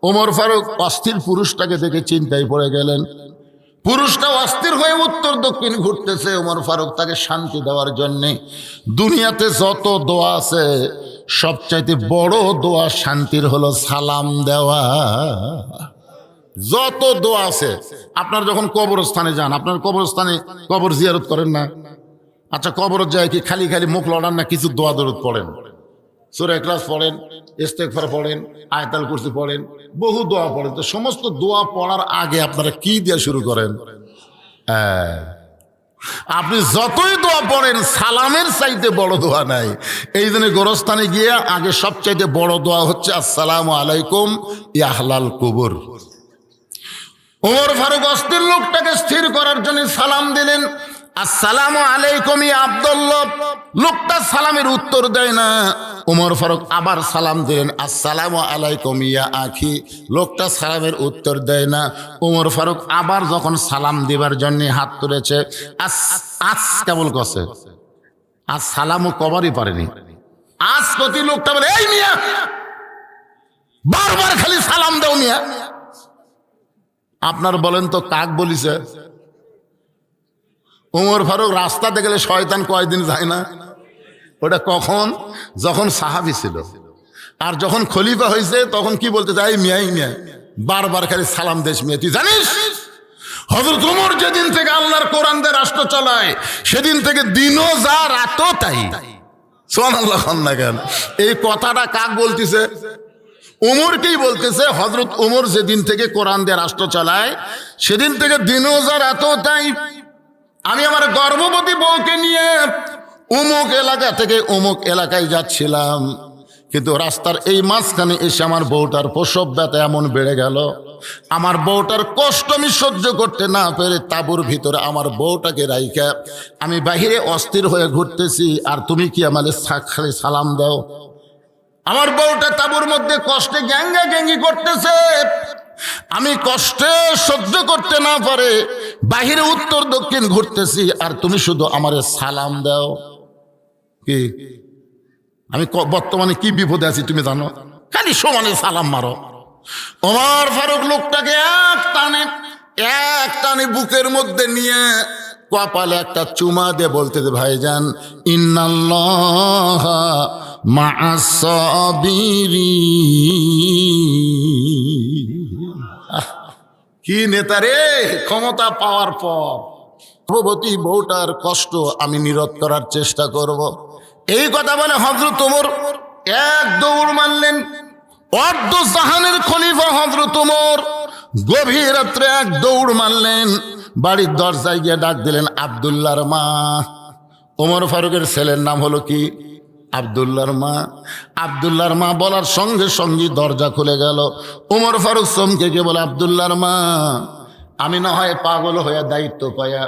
ওমর ফারুক অস্থির পুরুষটাকে দেখে চিন্তায় পড়ে গেলেন। পুরুষটা অস্থির হয়ে উত্তর দক্ষিণ ঘুরতেছে। ওমর ফারুক তাকে শান্তি দেওয়ার জন্যে দুনিয়াতে যত দোয়া আছে সবচাইতে বড় দোয়া শান্তির হলো সালাম দেওয়া। যত দোয়া আছে, আপনার যখন কবরস্থানে যান, আপনার কবরস্থানে কবর জিয়ারত করেন না? আচ্ছা, কবর যায় কি খালি খালি মুখ লড়ান না কিছু দোয়া দরুদ পড়েন? সূরা ইখলাস পড়েন, ইস্তেগফার পড়েন, আয়াতুল কুরসি পড়েন, বহু দোয়া পড়েন। তো সমস্ত দোয়া পড়ার আগে আপনারা কি দিয়ে শুরু করেন? আপনি যতই দোয়া পড়েন সালামের চাইতে বড় দোয়া নাই। এই জন্য গোরস্থানে গিয়ে আগে সবচাইতে বড় দোয়া হচ্ছে আসসালামু আলাইকুম ইয়া আহলাল কুবুর। ওমর ফারুক অস্থির লোকটাকে স্থির করার জন্য সালাম দিলেন, আসসালামু আলাইকুম ইয়া আব্দুল্লাহ। লোকটা সালামের উত্তর দেয় না। ওমর ফারুক আবার সালাম দিলেন, আসসালামু আলাইকুম ইয়া আখি। লোকটা সালামের উত্তর দেয় না। ওমর ফারুক আবার যখন সালাম দিবার জন্য হাত তুলেছে, কেবল কছে আজ সালামও কবারই পারেনি। আজ প্রতি লোকটা বলে, এই মিয়া বারবার খালি সালাম দাও মিয়া। আপনার বলেন তো কাক বলিছে? ওমর ফারুক রাস্তাতে গেলে শয়তান কয়দিন যায় না? ওটা কখন? যখন সাহাবী ছিল। আর যখন খলিফা হয়েছে তখন কি বলতে চাই? মিয়া মিয়া বারবার খালি সালাম দেশ মিয়া। তুই জানিস হযরত ওমর যেদিন থেকে আল্লাহর কোরআন দিয়ে রাষ্ট্র চালায় সেদিন থেকে দিনও যা রাতও তাই। সুবহানাল্লাহ না কেন? এই কথাটা কাক বলতেছে? ওমরকেই বলতেছে। হযরত ওমর যেদিন থেকে কোরআন দিয়ে রাষ্ট্র চালায় সেদিন থেকে দিনও যা রাতও তাই। আমি আমার গর্ভবতী বউকে নিয়ে অমুক এলাকা থেকে অমুক এলাকায় যাচ্ছিলাম, কিন্তু রাস্তার এই মাঝখানে এসে আমার বউটার প্রসব ব্যথা এমন বেড়ে গেল, আমার বউটার কষ্ট আমি সহ্য করতে না পেরে তাঁবুর ভিতরে আমার বউটাকে রাইখা আমি বাহিরে অস্থির হয়ে ঘুরতেছি, আর তুমি কি আমাদের খালি সালাম দাও? আমার বউটা তাঁবুর মধ্যে কষ্টে গ্যাঙ্গা গ্যাঙ্গি করতেছে। আমি কষ্টে সহ্য করতে না পারে বাহিরে উত্তর দক্ষিণ ঘুরতেছি, আর তুমি শুধু আমারে সালাম দাও। কি আমি বর্তমানে কি বিপদে আছি তুমি জানো? খালি সমানে সালাম মারো। ওমর ফারুক লোকটাকে এক টানে বুকের মধ্যে নিয়ে কপালে একটা চুমা দিয়ে বলতে দে, ভাইজান ইন্নাল্লাহা মা'আস সাবিরিন। কি নেতা রে! ক্ষমতা পাওয়ার পর গর্ভবতী বউটার কষ্ট আমি নিরোধ করার চেষ্টা করব। এই কথা বলে হযরত ওমর এক দৌড় মারলেন। অর্ধ জাহানের খলিফা হযরত ওমর গভীর রাত্রে এক দৌড় মারলেন, বাড়ির দরজায় গিয়ে ডাক দিলেন আব্দুল্লাহর মা। ওমর ফারুকের ছেলের নাম হলো কি? আব্দুল্লাহর মা। আব্দুল্লাহর মা বলার সঙ্গে সঙ্গে দরজা খুলে গেল। ওমর ফারুক চমকে গিয়ে বলে, আব্দুল্লাহর মা, আমি না হয় পাগল হয়ে দায়িত্ব পায়া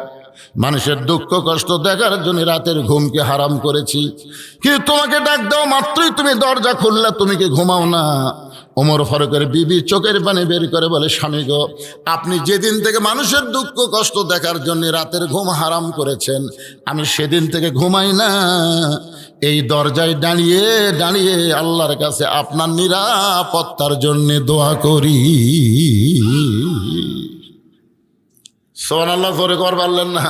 মানুষের দুঃখ কষ্ট দেখার জন্য রাতের ঘুমকে হারাম করেছি, কিন্তু তোমাকে ডাক দাও মাত্রই তুমি দরজা খুললা, তুমি কি ঘুমাও না? ওমর ফারুকের বিবি চোখের পানি বের করে বলে, স্বামী গো, আপনি যেদিন থেকে মানুষের দুঃখ কষ্ট দেখার জন্য রাতের ঘুম হারাম করেছেন আমি সেদিন থেকে ঘুমাই না। এই দরজায় দাঁড়িয়ে দাঁড়িয়ে আল্লাহর কাছে আপনার নিরাপত্তার জন্য দোয়া করি। সুবহানাল্লাহ জোরে কর পারলেন না?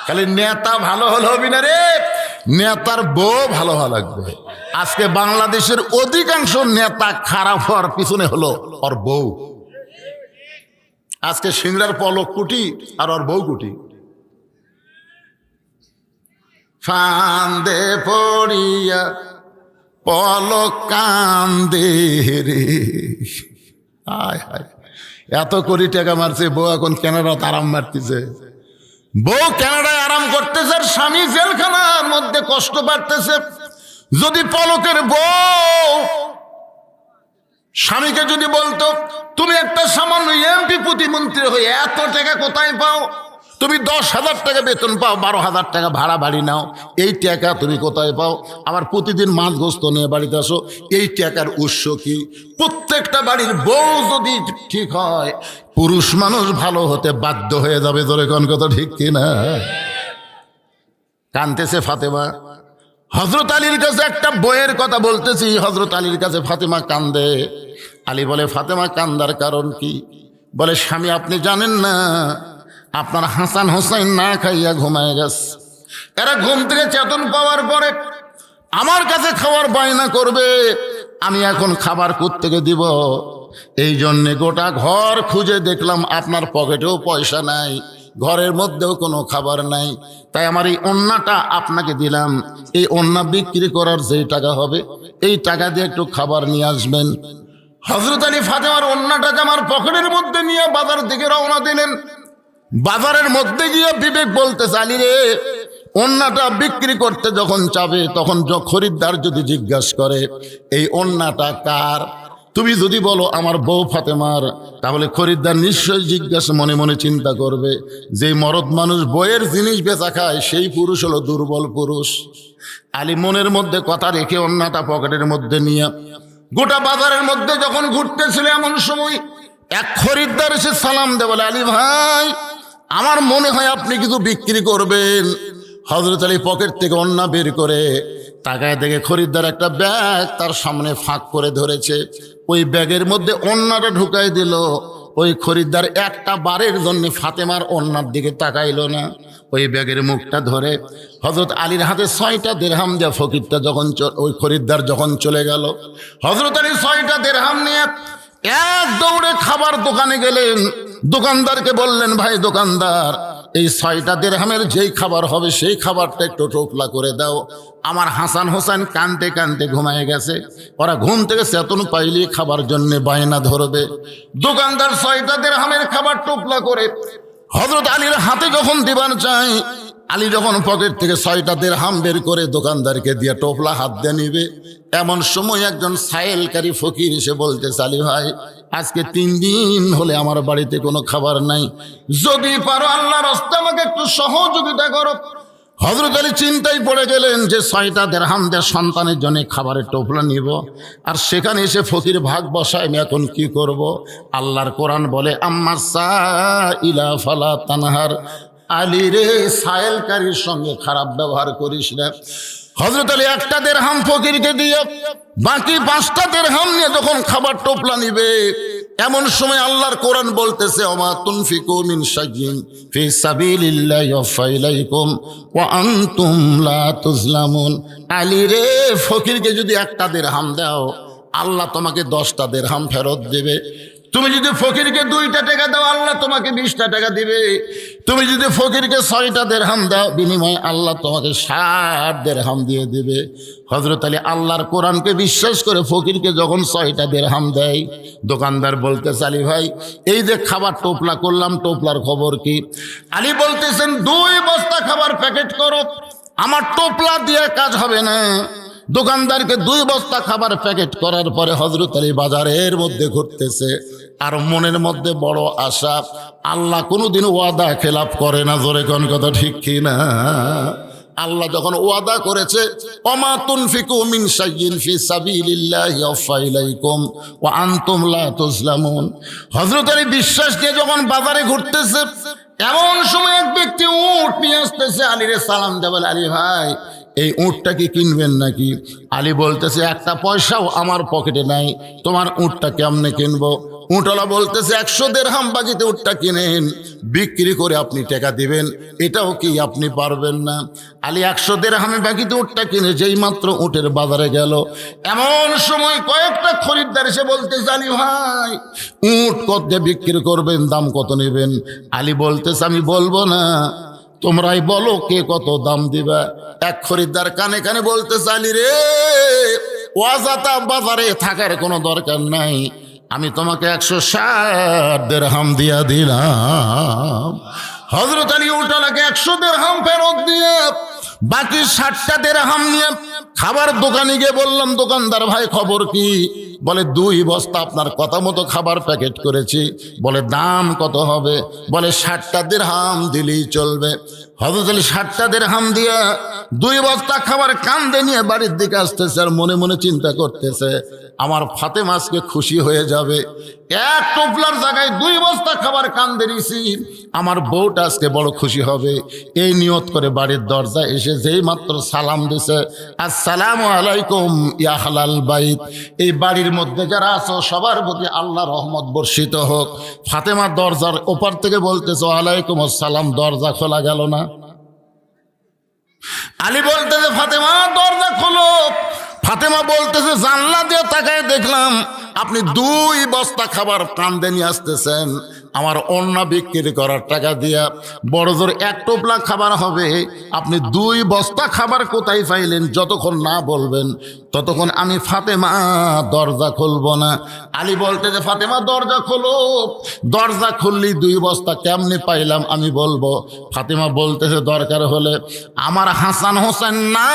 খালি নেতা ভালো হলে হবি না রে, নেতার বউ ভালো হওয়া লাগবে। আজকে বাংলাদেশের অধিকাংশ নেতা খারাপ হওয়ার পিছনে হলো ওর বউ। আজকে সিংড়ার পলক কুটি আর ওর বউ কুটি। ফান্দে পড়িয়া পলক কান্দে রে। হায় হায়, এত কোটি টাকা মারছে, বউ এখন কানাডাতে আরাম মারতেছে। বউ কানাডায় আরাম করতেছে আর স্বামী জেলখানার মধ্যে কষ্ট পাচ্ছে। যদি পলকের বউ স্বামীকে যদি বলতো, তুমি একটা সামান্য এমপি প্রতিমন্ত্রী হয়ে এত টাকা কোথায় পাও? তুমি 10,000 টাকা বেতন পাও, 12,000 টাকা ভাড়া বাড়ি নাও, এই টাকা তুমি কোথায় পাও? আবার প্রতিদিন মাছ গোস্ত নিয়ে বাড়িতে আসো, এই টাকার উৎস কি? প্রত্যেকটা বাড়ির বউ যদি ঠিক হয় পুরুষ মানুষ ভালো হতে বাধ্য হয়ে যাবে। জোরে কোন কথা ঠিক কিনা? কানতেছে ফাতেমা। হযরত আলীর কাছে একটা বইয়ের কথা বলতেছি, হযরত আলীর কাছে ফাতেমা কান্দে। আলী বলে, ফাতেমা কান্দার কারণ কি? বলে, স্বামী আপনি জানেন না আপনার হাসান হোসেন না খাইয়া ঘুমায় গেছে। এরা ঘুম থেকে চেতন পাওয়ার পরে আমার কাছে খাওয়ার বায়না করবে, আমি এখন খাবার কোত্থেকে দিব? এই জন্যে গোটা ঘর খুঁজে দেখলাম আপনার পকেটেও পয়সা নাই, ঘরের মধ্যেও কোনো খাবার নাই, তাই আমার এই ওন্নাটা আপনাকে দিলাম। এই ওন্না বিক্রি করার যেই টাকা হবে এই টাকা দিয়ে একটু খাবার নিয়ে আসবেন। হযরত আলী ফাতেমার ওন্নাটাকে আমার পকেটের মধ্যে নিয়ে বাজার দিকে রওনা দিলেন। বাজারের মধ্যে গিয়ে বিবেক বলতেছে, আলী রে, ওন্নাটা বিক্রি করতে যখন চাবে তখন খরিদ্দার যদি জিজ্ঞাসা করে এই ওন্নাটা কার, তুমি যদি বলো আমার বউ ফাতেমার, তাহলে খরিদ্দার নিশ্চয়ই জিজ্ঞাসা মনে মনে চিন্তা করবে যে মরদ মানুষ বইয়ের জিনিস বেচা খায় সেই পুরুষ হলো দুর্বল পুরুষ। আলী মনের মধ্যে কথা রেখে ওন্নাটা পকেটের মধ্যে নিয়ে গোটা বাজারের মধ্যে যখন ঘুরতেছিল, এমন সময় এক খরিদ্দার এসে সালাম দেয়, বলে, আলী ভাই, আমার মনে হয় আপনি কিছু বিক্রি করবেন। হযরত আলী পকেট থেকে ওন্না বের করে তাকায় দেখে খরিদ্দার একটা ব্যাগ তার সামনে ফাঁক করে ধরেছে। ওই ব্যাগের মধ্যে ওন্নাটা ঢুকাই দিল। ওই খরিদ্দার একটা বারের জন্য ফাতেমার ওন্নার দিকে তাকাইলো না। ওই ব্যাগের মুখটা ধরে হযরত আলীর হাতে 6টা দিরহাম দেয়া ফকিরটা যখন ওই খরিদ্দার যখন চলে গেল, হযরত আলী 6টা দিরহাম নিয়ে এক দৌড়ে খাবার দোকানে গেলেন। দোকানদারকে বললেন, ভাই দোকানদার, এই 6টা দিরহামের যেই খাবার হবে সেই খাবারটা একটু টোপলা করে দাও। আমার হাসান হোসেন কানতে কানতে ঘুমায় গেছে, ওরা ঘুম থেকে চেতন পাইলে খাবার জন্য বায়না ধরবে। দোকানদার 6টা দিরহামের খাবার টোপলা করে হযরত আলীর হাতে যখন দিবার চাই, আলী যখন পকেট থেকে 6টা দিরহাম বের করে দোকানদারকে দিয়ে টোপলা হাত দিয়ে নিবে, এমন সময় একজন সায়েলকারী ফকির এসে বলতেছে, আলী ভাই, আজকে 3 দিন হলে আমার বাড়িতে কোনো খাবার নাই, যদি পারো আল্লাহর রাস্তায় আমাকে একটু সহযোগিতা করো। হযরত আলী চিন্তায় পড়ে গেলেন যে 6টা দিরহাম দিয়ে সন্তানের জন্য খাবারের টোপলা নিব, আর সেখানে এসে ফকির ভাগ বসায়, আমি এখন কি করব? আল্লাহর কোরআন বলে, আম্মা সাইলা ফালা তানহার, আলী রে, সায়েলকারীর সঙ্গে খারাপ ব্যবহার করিস না। হযরত আলী একটা দিরহাম ফকিরকে দিয়ে বাকি 5টা দিরহাম নিয়ে যখন খাবার টোপলা নিবে, এমন সময় আল্লাহর কোরআন বলতেছে, ওমা তুনফিকু মিন শাইইন ফি সাবিলিল্লাহি ইউফা ইলাইকুম ওয়া আনতুম লা তুজলামুন। আলী রে, ফকিরকে যদি একটা দিরহাম দাও, আল্লাহ তোমাকে 10টা দিরহাম ফেরত দেবে। তুমি যদি ফকিরকে 2টা টাকা দাও, আল্লাহ তোমাকে 20টা টাকা দিবে। তুমি যদি ফকিরকে 6টা দিরহাম দাও, বিনিময়ে আল্লাহ তোমাকে 60 দিরহাম দিয়ে দিবে। হযরত আলী আল্লাহর কোরআনকে বিশ্বাস করে ফকিরকে যখন 6টা দিরহাম দেয়, দোকানদার বলতেছে, আলী ভাই, এই যে খাবার টোপলা করলাম, টোপলার খবর কি? আলী বলতেছেন, 2 বস্তা খাবার প্যাকেট করো, আমার টোপলা দিয়ে কাজ হবে না। দোকানদারকে 2 বস্তা খাবার প্যাকেট করার পরে হযরত আলী বাজারের মধ্যে ঘুরতেছে, আর মনের মধ্যে বড় আশা। আল্লাহ কোনোদিন ওয়াদা খেলাপ করে না, জোরে কোন কথা ঠিক কি না? আল্লাহ যখন ওয়াদা করেছে, ওমা তুনফিকু মিন শাইইন ফি সাবিলিল্লাহি ইউফা ইলাইকুম ওয়া আনতুম লা তুজলামুন। হযরত আলী বিশ্বাস নিয়ে যখন বাজারে ঘুরতেছে, এমন সময় এক ব্যক্তি উট নিয়ে আসতেছে। আলীরে সালাম দেয়, বলে, আলী ভাই, এই উটটা কি কিনবেন নাকি? আলী বলতেছে, একটা পয়সাও আমার পকেটে নাই, তোমার উটটা কেমনে কিনবো? উটওয়ালা বলতেছে, 100 দিরহাম বাকিতে উটটা কিনেন, বিক্রি করে আপনি টাকা দিবেন, এটাও কি আপনি পারবেন না? আলী 100 দিরহামে বাকিতে উটটা কিনে যেই মাত্র উটের বাজারে গেল, এমন সময় কয়েকটা খরিদ্দার এসে বলতেছে, আলী ভাই, উট কত দিয়ে বিক্রি করবেন, দাম কত নেবেন? আলী বলতেছে, আমি বলবো না, তোমরাই বলো কে কত দাম দিবা। এক খরিদ্দার কানে কানে বলতেছে, আলী রে, ওয়াজাতা বাজারে থাকার কোনো দরকার নাই, আমি তোমাকে 160 দিরহাম দিয়া দিলাম। হযরত আলী উটওয়ালাকে 100 দিরহাম ফেরত দিয়ে বাকি 60টা দিরহাম নিয়ে খাবার দোকানে গিয়ে বললাম, দোকানদার ভাই খবর কি? বলে, 2 বস্তা আপনার কথা মতো খাবার প্যাকেট করেছি। বলে, দাম কত হবে? বলে, 60টা দিরহাম দিলেই চলবে। হযরত আলী 60টা দিরহাম দিয়ে 2 বস্তা খাবার কান্দে নিয়ে বাড়ির দিকে আসতেছে, আর মনে মনে চিন্তা করতেছে, আমার ফাতেমা আজকে খুশি হয়ে যাবে, এক টোপলার জায়গায় 2 বস্তা খাবার কান্দে নিয়েছি, আমার বউটা আজকে বড় খুশি হবে। এই নিয়ত করে বাড়ির দরজায় এসে যেই মাত্র সালাম দিছে, আসসালামু আলাইকুম ইয়া আহলাল বাইত, এই বাড়ির মধ্যে যারা আছো সবার প্রতি আল্লাহ রহমত বর্ষিত হোক। ফাতেমা দরজার ওপার থেকে বলতেছে ওয়ালাইকুম আসসালাম, দরজা খোলা গেল না। আলী বলতেছে ফাতেমা দরজা খোলো। ফাতেমা বলতেছে জানলা দিয়ে তাকায় দেখলাম আপনি 2 বস্তা খাবার কান্দে নিয়ে আসতেছেন। আমার অন্য বিক্রি করার টাকা দিয়া বড় জোর 1 টোপলা খাবার হবে, আপনি 2 বস্তা খাবার কোথায় পাইলেন? যতক্ষণ না বলবেন ততক্ষণ আমি ফাতেমা দরজা খুলব না। আলী বলতেছে ফাতেমা দরজা খোলো। দরজা খুললি 2 বস্তা কেমনে পাইলাম আমি বলবো। ফাতেমা বলতেছে দরকার হলে আমার হাসান হোসেন না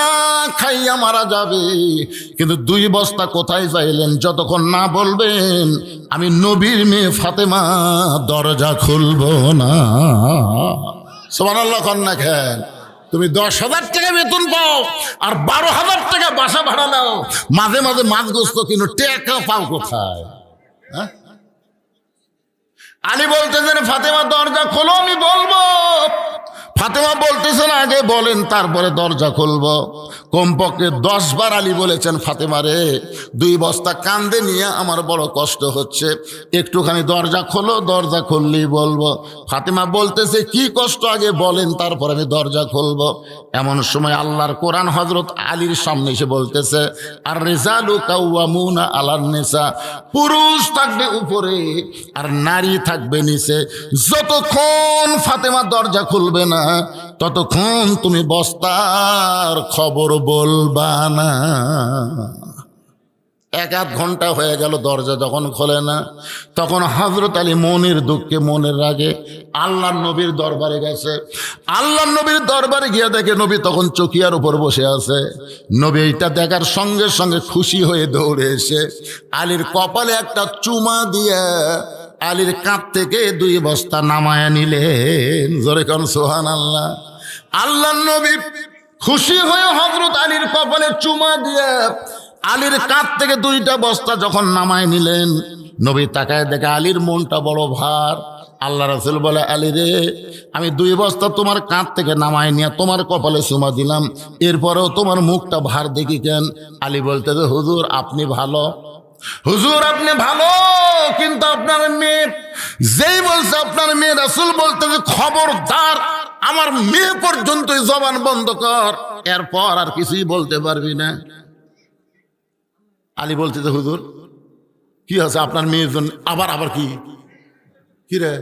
খাইয়া মারা যাবে, কিন্তু 2 বস্তা কোথায় পাইলেন যতক্ষণ না বলবেন আমি নবীর মেয়ে ফাতেমা দরজা খুলবো না। সুবহানাল্লাহ কন্যা খেন। তুমি 10,000 টাকা বেতন পাও আর 12,000 টাকা বাসা ভাড়া নাও, মাঝে মাঝে মাছ গোস্ত কিনো, টাকা পাও কোথায়? হ্যাঁ? আলী বলতেছেন ফাতেমা দরজা খোলো, আমি বলবো। ফাতেমা বলতেছেন আগে বলেন তারপরে দরজা খুলবো। কমপক্ষে 10 বার আলী বলেছেন ফাতেমা রে 2 বস্তা কান্দে নিয়ে আমার বড় কষ্ট হচ্ছে, একটুখানি দরজা খোলো, দরজা খুললেই বলবো। ফাতেমা বলতেছে কি কষ্ট আগে বলেন তারপর আমি দরজা খুলবো। এমন সময় আল্লাহর কোরআন হযরত আলীর সামনে এসে বলতেছে আর রিজালু কাওয়ামুনা আলান নিসা, পুরুষ থাকবে উপরে আর নারী থাকবে নিচে। যতক্ষণ ফাতেমা দরজা খুলবে না ততক্ষণ তুমি বস্তার খবর বলবা না। 1-8 ঘন্টা হয়ে গেল, দরজা যখন খোলে না তখন হযরত আলী মনের দুঃখে মনের রাগে আল্লাহর নবীর দরবারে গেছে। আল্লাহর নবীর দরবারে গিয়ে দেখে নবী তখন চকিয়ার উপর বসে আছে। নবী এইটা দেখার সঙ্গে সঙ্গে খুশি হয়ে দৌড়ে এসে আলীর কপালে একটা চুমা দিয়ে আলীর কাঁধ থেকে 2 বস্তা নামায়া নিলেন। জোরে কোন সুবহানাল্লাহ। আল্লাহর নবী খুশি হয়ে হযরত আলীর কপালে চুমা দিয়ে আলীর কাঁধ থেকে 2টা বস্তা যখন নামায় নিলেন, নবী তাকায় দেখে আলীর মনটা বড় ভার। আল্লাহ রাসূল বলে আলী রে আমি 2 বস্তা তোমার কাঁধ থেকে নামায় নিয়ে তোমার কপালে চুমা দিলাম, এরপরেও তোমার মুখটা ভার দেখি কেন? আলী বলতে হুজুর আপনি ভালো, হুজুর আপনি ভালো, কিন্তু আপনার মেয়ে যেই বলছে আপনার মেয়ে, রাসূল বলতে যে খবরদার আমার মেয়ে পর্যন্ত জবান বন্ধ কর, এরপর আর কিছুই বলতে পারবি না। আলী বলতে যে হুজুর কি আছে আপনার মেয়ের জন্য? আবার কি রে?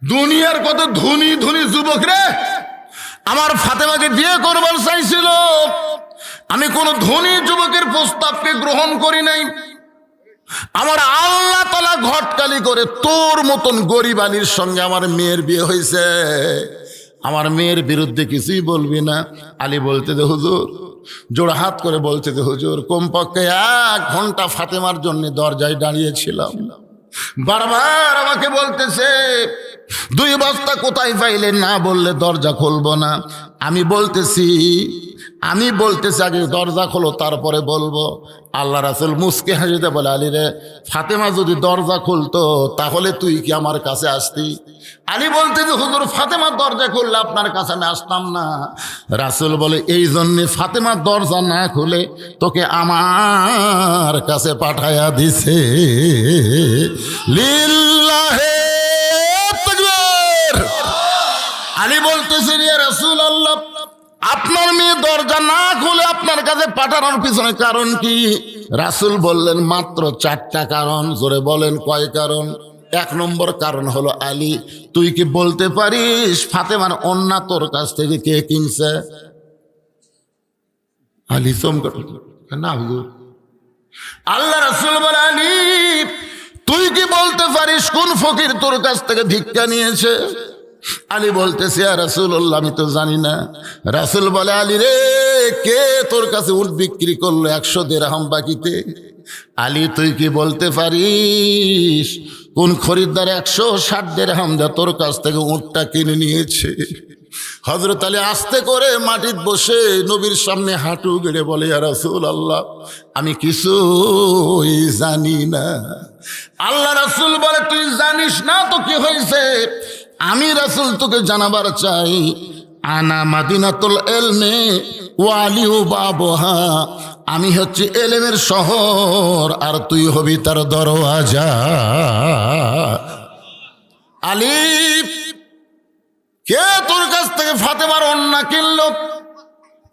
দুনিয়ার কত ধনী ধনী যুবক রে আমার ফাতেমাকে বিয়ে করবার চাইছিল, আমি কোন ধনী যুবকের প্রস্তাবকে গ্রহণ করি নাই। আমার আল্লাহ তাআলা ঘটকালি করে তোর মতন গরিব আলীর সঙ্গে আমার মেয়ের বিয়ে হয়েছে, আমার মেয়ের বিরুদ্ধে কিছুই বলবি না। আলী বলতে যে হুজুর, জোড়া হাত করে বলতে যে হুজুর কমপক্ষে 1 ঘন্টা ফাতেমার জন্য দরজায় দাঁড়িয়েছিলাম, বারবার আমাকে বলতেছে 2 বস্তা কোথায় পাইলেন, না বললে দরজা খুলবো না। আমি বলতেছি আগে দরজা খোলো তারপরে বলবো। আল্লাহ রাসূল মুস্কে হাসিতে বলে আলী রে ফাতেমা যদি দরজা খুলতো তাহলে তুই কি আমার কাছে আসতি? আলী বলতে যে হুজুর ফাতেমার দরজা খুললে আপনার কাছে আমি আসতাম না। রাসূল বলে এই জন্যে ফাতেমার দরজা না খুলে তোকে আমার কাছে পাঠায়া দিছে। লিল্লাহে তাকবীর। আলী বলতেছে ইয়া রাসূলুল্লাহ আপনার মেয়ে দরজা না খুলে আপনার কাছে পাঠানোর পিছনে কারণ কি? রাসূল বললেন মাত্র 4টা কারণ। জোরে বলেন কয় কারণ? 1 নম্বর কারণ হলো আলী তুই কি বলতে পারিস ফাতেমার ওন্না তোর কাছ থেকে কে কিনছে? আলী চমকে না হুজুর। আল্লাহ রাসূল বলে আলী তুই কি বলতে পারিস কোন ফকির তোর কাছ থেকে ভিক্ষা নিয়েছে? আলী বলতেছে ইয়া রাসূলুল্লাহ আমি তো জানি না। রাসূল বলে আলী রে কে তোর কাছে উট বিক্রি করলো 100 দিরহাম বাকিতে? আলী তুই কি বলতে পারিস কোন খরিদ্দার 160 দিরহাম দিয়ে তোর কাছ থেকে উটটা কিনে নিয়েছে? হযরত আলী আস্তে করে মাটিতে বসে নবীর সামনে হাঁটু গেড়ে বলে ইয়া রাসূলুল্লাহ আমি কিছুই জানি না। আল্লাহ রাসূল বলে তুই জানিস না তো কি হয়েছে? আমি রাসূল তোকে জানাবার চাই আনা মাদিনাতুল ইলমি ওয়ালিউ বাবুহা, আমি হচ্ছে এলেমের শহর আর তুই হবি তার দরওয়াজা। আলী, কে তোর কাছ থেকে ফাতেমার অন্না কিনলো?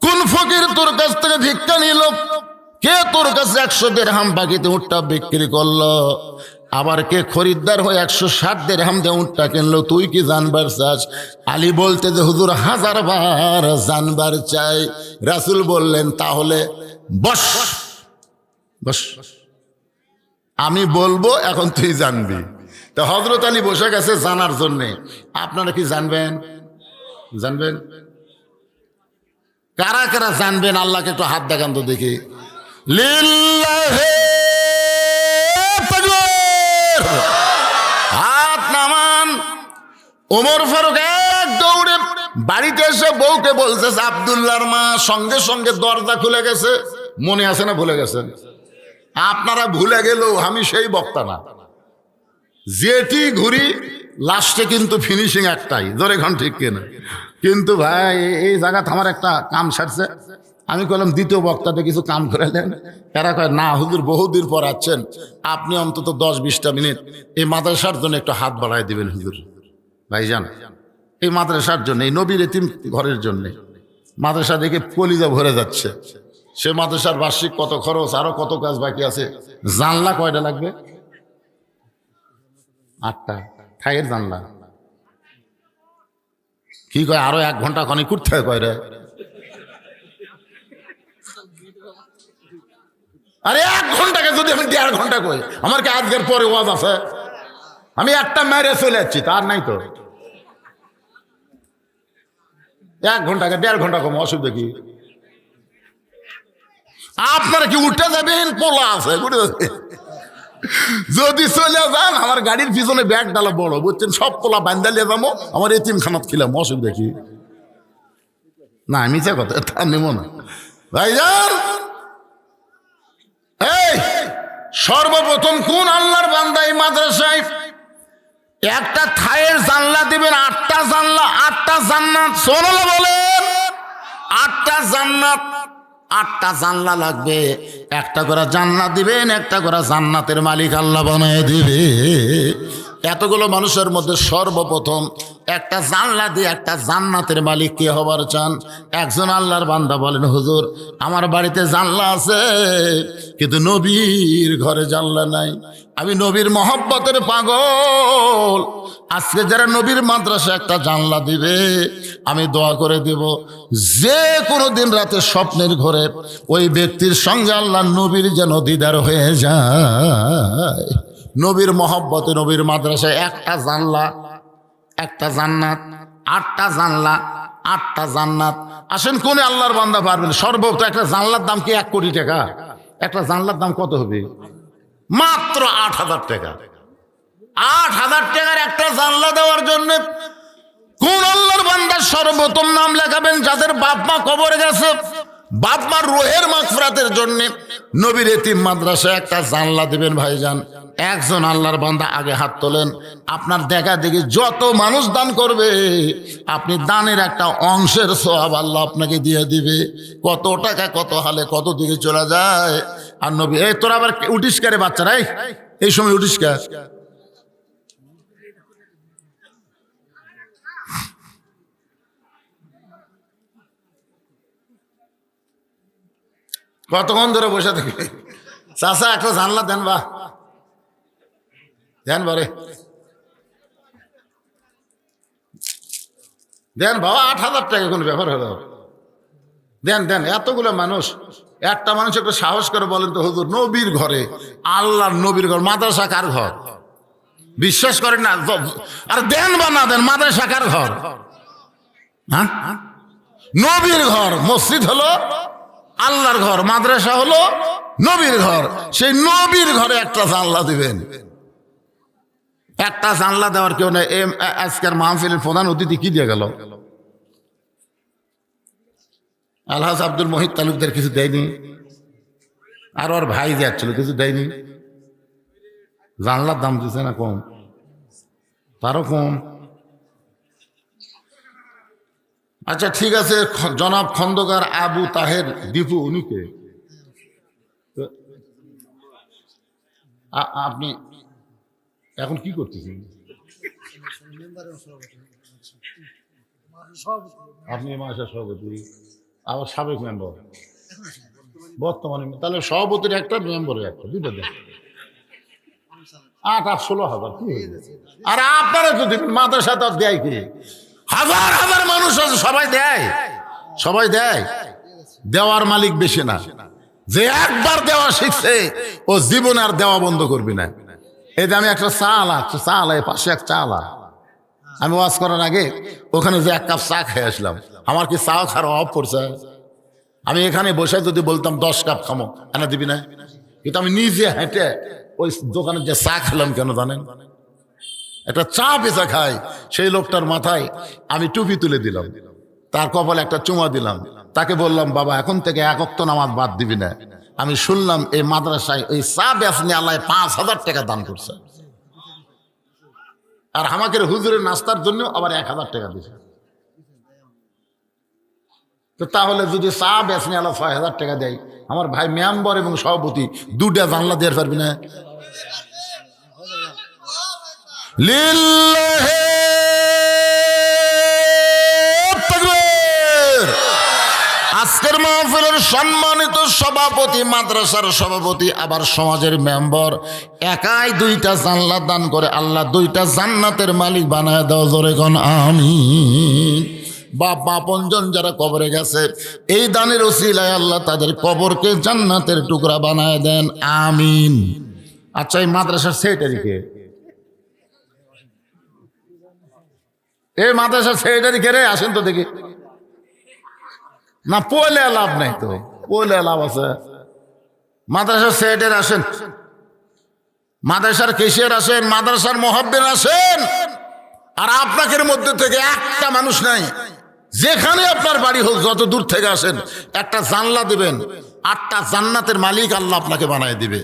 কোন ফকির তোর কাছ থেকে ভিক্ষা নিল? কে তোর কাছে 100 দিরহাম বাকিতে উটটা বিক্রি করলো? আবার কে খরিদ্দার হয়ে 160 দিরহাম দিয়ে উটটা কিনলো? তুই কি জানবার চাস? আলী বলতে যে হুজুর 1000 বার জানবার চাই। রাসূল বললেন তাহলে বস বস, আমি বলবো এখন তুই জানবি। তো হযরত আলী বসে গেছে জানার জন্যে। আপনারা কি জানবেন? জানবেন? কারা কারা জানবেন? আল্লাহকে একটু হাত দেখান তো দেখি। লিল্লাহি তাকবীর, হাত নামান। ওমর ফারুক এক দৌড়ে বাড়িতে এসে বউকে বলছে আব্দুল্লাহর মা সঙ্গে সঙ্গে দরজা খুলে গেছে। মনে আছে না ভুলে গেছেন? আপনারা ভুলে গেলেও আমি সেই বক্তা না। যেটি ঘুরি লাস্টে কিন্তু ফিনিশিং একটাই, ধরে এখন ঠিক কিনা? কিন্তু ভাই এই জায়গাতে আমার একটা কাম সারছে। আমি বললাম দ্বিতীয় বক্তাতে কিছু কাম করে দেন। এরা কয় না হুজুর বহুদিন পর আছেন, আপনি অন্তত 10-20টা মিনিট এই মাদ্রাসার জন্য একটু হাত বাড়ায় দিবেন হুজুর। ভাইজান, এই মাদ্রাসার জন্য, এই নবীর এতিম ঘরের জন্যে মাদ্রাসা দেখে কলিজা ভরে যাচ্ছে। সে মাদ্রাসার বার্ষিক কত খরচ, আরো কত কাজ বাকি আছে। জানলা কয়টা লাগবে? 8টা। ঠাইয়ের জানলা কি কয় আরো 1 ঘন্টা খনি করতে হয় কয় রে? আরে 1 ঘন্টাকে যদি আমি 1.5 ঘন্টা কই, আমার কি আজকের পরে ওয়াজ আছে? আমি একটা মেরে চলে যাচ্ছি, তার নাই তো। 1 ঘন্টাকে 1.5 ঘন্টা কম, অসুবিধা কি? আপনারা কি উঠে যাবেন? পোলা আছে উঠে যাবে। যদি চলে যান আমার গাড়ির পিছনে ব্যাগ ডালা বড়, বুঝছেন, সব পোলা বান্দালিয়ে যাবো, আমার এতিম খানাত খিলাম, অসুবিধা কি? না মিছে কথা, তা নেব না ভাইজান। এই সর্বপ্রথম কোন আল্লাহর বান্দা এই মাদ্রাসায় একটা থায়ের জানলা দিবেন? 8টা জানলা, 8টা জান্নাত। সুবহানাল্লাহ বলেন। 8টা জান্নাত, 8টা জানলা লাগবে। একটা করে জান্নাত দিবেন, একটা করে জান্নাতের মালিক আল্লাহ বানায় দিবে। এতগুলো মানুষের মধ্যে সর্বপ্রথম একটা জানলা দিয়ে একটা জান্নাতের মালিক কে হবার চান? একজন আল্লাহর বান্দা বলেন হুজুর আমার বাড়িতে জানলা আছে কিন্তু নবীর ঘরে জানলা নাই। আমি নবীর মহব্বতের পাগল। আজকে যারা নবীর মাদ্রাসা একটা জানলা দিবে আমি দোয়া করে দেব, যে কোনো দিন রাতে স্বপ্নের ঘরে ওই ব্যক্তির সঙ্গে আল্লাহ নবীর যেন দিদার হয়ে যায়। নবীর মহব্বতে নবীর মাদ্রাসায় একটা জানলা, একটা জান্নাত। 8টা জানলা, 8টা জান্নাত। আসেন কোন আল্লাহর বান্দা পারবেন? সর্বোচ্চ একটা জানলার দাম কি 1 কোটি টাকা? একটা জানলার দাম কত হবে? মাত্র 8,000 টাকা। 8,000 টাকার একটা জানলা দেওয়ার জন্য কোন আল্লাহর বান্দা সর্বপ্রথম নাম লেখাবেন? যাদের বাপ মা কবরে গেছে, বাপ মার রুহের মাগফিরাতের জন্য নবীর এতিম মাদ্রাসায় একটা জানলা দিবেন। ভাইজান একজন আল্লাহর বান্দা আগে হাত তোলেন। আপনার দেখা দেখি যত মানুষ দান করবে আপনি দানের একটা অংশের সওয়াব আল্লাহ আপনাকে দিয়ে দিবে। কত টাকা কত হালে কত দিকে চলে যায়। আর নবী, এই তোরা আবার উঠিস কারে বাচ্চারা, এই সময় উঠিস কা? কতক্ষণ ধরে বসে থাকি? চাচা একটা জানলা দেন, বা দেন বারে দেন বাবা। 8,000 টাকা কোনো ব্যাপার হলো? দেন দেন। এতগুলো মানুষ, একটা মানুষ একটু সাহস করে বলেন তো হুজুর নবীর ঘরে, আল্লাহর নবীর ঘর, মাদ্রাসা কার ঘর? বিশ্বাস করেন না? আর দেন বা না দেন, মাদ্রাসা কার ঘর? হ্যাঁ, নবীর ঘর। মসজিদ হলো আল্লাহর ঘর, মাদ্রাসা হলো নবীর ঘর। সেই নবীর ঘরে একটা জানলা দিবেন। একটা জানলা দেওয়ার কেউ নেই। আজকের মাহফিলের প্রধান অতিথি কি দিয়ে গেল? আলহাজ আব্দুল মহিদ তালুকদার কিছু দেয়নি, আর ওর ভাই যাচ্ছিল কিছু দেয়নি। জানলার দাম দিচ্ছে না কম, তারও কম। আচ্ছা ঠিক আছে, জনাব খন্দকার আবু তাহের দীপু উনি কে? আপনি এখন কি করতেছেন? আপনি মাসের সভাপতি, আবার সাবেক মেম্বার, বর্তমানে তাহলে সভাপতির একটা, মেম্বারের একটা, দুটো দেন। 8-16 হাজার কি হয়েছে? আর আপনারা তো দিবেন, মাদ্রাসা তো দেয় কি? হাজার হাজার মানুষ আছে, সবাই দেয়, সবাই দেয়। দেওয়ার মালিক বেশি না, যে একবার দেওয়া শিখছে ও জীবনে আর দেওয়া বন্ধ করবি না। এই যে আমি একটা চা আলা পাশে এক চা আলা, আমি ওয়াজ করার আগে ওখানে যে 1 কাপ চা খেয়ে আসলাম, আমার কি চা খাওয়ার অভাব পড়ছে? আমি এখানে বসে যদি বলতাম 10 কাপ খামো, এনে দিবি না? কিন্তু আমি নিজে হেঁটে ওই দোকানে যে চা খেলাম, কেন জানেন? একটা চা বেচা খাই, সেই লোকটার মাথায় আমি টুপি তুলে দিলাম, তার কপালে একটা চুমা দিলাম, তাকে বললাম বাবা এখন থেকে 1 ওয়াক্ত নামাজ বাদ দিবি না। আমি শুনলাম এই মাদ্রাসায় ওই চা বেচনি আল্লাহ 5,000 টাকা দান করছে, আর আমাকে হুজুরের নাস্তার জন্য আবার 1,000 টাকা দিছে। তো তাহলে যদি চা বেচনি আল্লাহ 6,000 টাকা দেয়, আমার ভাই মেম্বার এবং সভাপতি 2টা জানলা দিয়ে পারবি না? লিল্লাহি তাকবীর। আজকের মাহফিলের সম্মানিত সভাপতি, মাদ্রাসার সভাপতি, আবার সমাজের মেম্বার, একাই 2টা জানলা দান করে আল্লাহ 2টা জান্নাতের মালিক বানায় দাও, জোরে কোন আমিন। বাপ আপনজন যারা কবরে গেছে, এই দানের ওসিলায় আল্লাহ তাদের কবরকে জান্নাতের টুকরা বানায় দেন, আমিন। আচ্ছা এই মাদ্রাসার সেক্রেটারিকে, এই মাদ্রাসার সেক্রেটারি কে রে? আসেন তো দেখি। না পয়লে লাভ নাই তো, পয়লে লাভ আছে। মাদ্রাসার সেক্রেটারি আসেন, মাদ্রাসার কেশিয়ার আসেন, মাদ্রাসার মুহাব্বির আসেন। আর আপনাদের মধ্যে থেকে একটা মানুষ নাই, যেখানে আপনার বাড়ি হোক, যত দূর থেকে আসেন, একটা জানলা দিবেন, 8টা জান্নাতের মালিক আল্লাহ আপনাকে বানায় দিবে।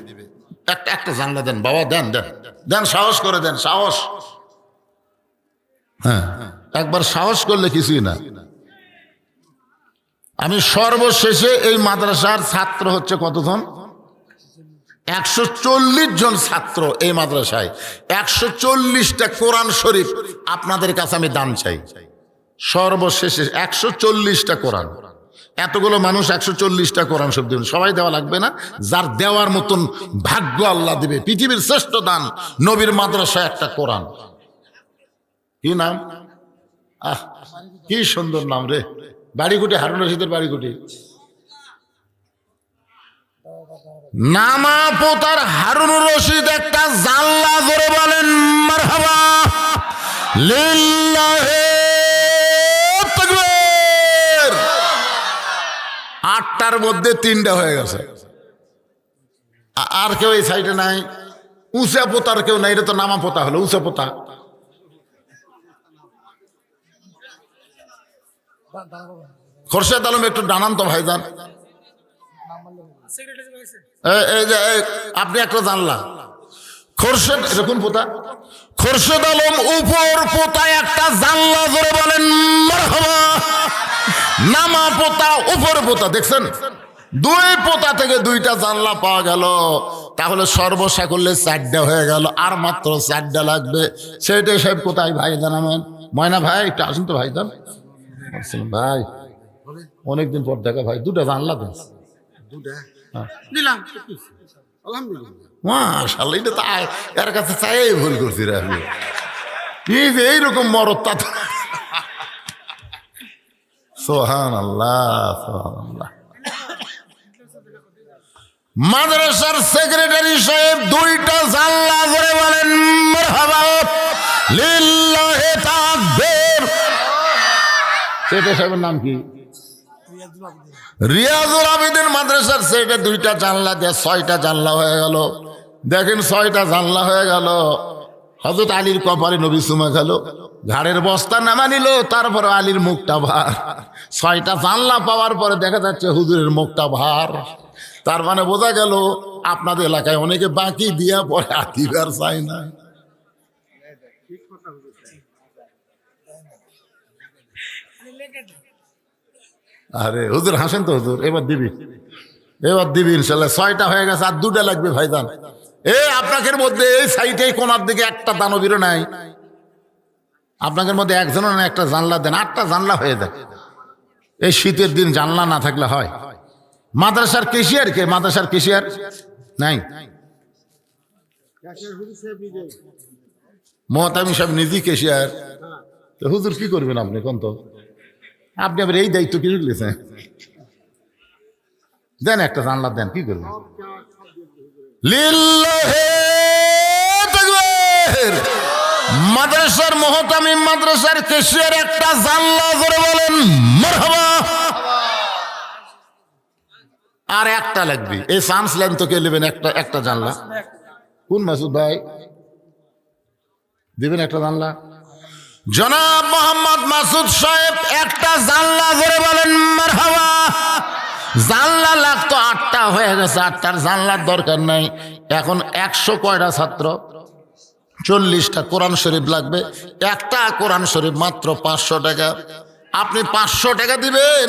একটা জানলা দেন বাবা, দেন দেন দেন, সাহস করে দেন, সাহস। হ্যাঁ, একবার সাহস করলে কিছুই না। আমি সর্বশেষে এই মাদ্রাসার ছাত্র হচ্ছে কতজন? 140 জন ছাত্র এই মাদ্রাসায়। 140টা কোরআন শরীফ আপনাদের কাছে আমি দান চাই। সর্বশেষে 140টা কোরআন, এতগুলো মানুষ 140টা কোরআন শরীফ দেবেন। সবাই দেওয়া লাগবে না, যার দেওয়ার মতন ভাগ্য আল্লাহ দিবে। পৃথিবীর শ্রেষ্ঠ দান নবীর মাদ্রাসায় একটা কোরআন। কি নাম? কি সুন্দর নাম রে, বাড়িকুটি, হারুন রশিদের বাড়িকুটি। নামা পোতার হারুন রশিদ একটা জানলা, জোরে বলেন মারহাবা। লিল্লাহি তাকবীর। 8টার মধ্যে 3টা হয়ে গেছে। আর কেউ এই সাইডে নাই? উঁচা পোতার কেউ নাই? এটা তো নামা পোতা হলো, উঁচা পোতা। খোরশেদ আলম একটু ডানান তো ভাইজান। এই যে আপনি একটা জানলা, খোরশেদ, এটা কোন পোতা? খোরশেদ আলম উপর পোতায় একটা জানলা, ধরে বলেন মারহাবা। নামা পোতা, উপর পোতা, দেখছেন 2 পোতা থেকে 2টা জানলা পাওয়া গেল। তাহলে সর্বসাকল্যে 4টা হয়ে গেল, আর মাত্র 4টা লাগবে। সেটাই সব কোথায় ভাই জানাবেন? ময়না ভাই একটু আসুন তো ভাইজান। ভাই অনেকদিন পর দেখা ভাই, 2টা জানলা দেন। মাশাআল্লাহ, এটা তো এর কাছে চাই ভুল করছি রে আমি। এই যে এইরকম মরদ তা, সুবহানাল্লাহ সুবহানাল্লাহ। মাদ্রাসার সেক্রেটারি সাহেব 2টা জানলা, করে বলেন মারহাবা। লিল্লাহি তাকবীর। সেক্রেটারি সাহেবের নাম কি? রিয়াজুল আবেদিন। মাদ্রাসার সেটা 2টা জানলা দিয়ে 6টা জানলা হয়ে গেল। দেখেন 6টা জানলা হয়ে গেল। হযরত আলীর কপালে নবী চুমা গেল, ঘাড়ের বস্তা নামা নিল, তারপরে আলীর মুখটা ভার। 6টা জানলা পাওয়ার পরে দেখা যাচ্ছে হুজুরের মুখটা ভার। তার মানে বোঝা গেল আপনাদের এলাকায় অনেকে বাকি দিয়া পরে আতিবার চায় না। আরে হুজুর হাসেন তো হুজুর, এবার দিবি, এবার দিবি ইনশাল্লাহ। 6টা হয়ে গেছে, আর 2টা লাগবে ভাইজান। আপনাদের মধ্যে এই সাইডে কোনার দিকে একটা দানবীরও নাই, আপনাদের মধ্যে একজনও না, একটা জানলা দেন, 8টা জানলা হয়ে যায়। এই শীতের দিন জানলা না থাকলে হয়? মাদ্রাসার কেশিয়ার কে? মাদ্রাসার কেশিয়ার নাই? মহতামি সাহেব নিজেই কেশিয়ার, তো হুজুর কি করবেন আপনি কোন? তো আপনি আবার এই দায়িত্ব কি লিখেছেন? দেন একটা জানলা দেন, কি করবেন? লিল্লাহে তাকবীর। মাদ্রাসার মহতামিম, মাদ্রাসার কেশিয়ার একটা জানলা ধরে বলেন মারহাবা। আর একটা লাগবে, এই চান্স লাইন তো কে নেবেন? একটা জানলা। কোন মাসুদ ভাই দিবেন একটা জানলা? জনাব মোহাম্মদ মাসুদ সাহেব একটা জানলা ধরে বলেন মারহাবা। জানলা লাগতো 8টা, হয়ে গেছে 8টার জানলার দরকার নাই। এখন 100 কয়টা ছাত্র? 40টা কোরআন শরীফ লাগবে। একটা কোরআন শরীফ মাত্র 500 টাকা। আপনি 500 টাকা দিবেন,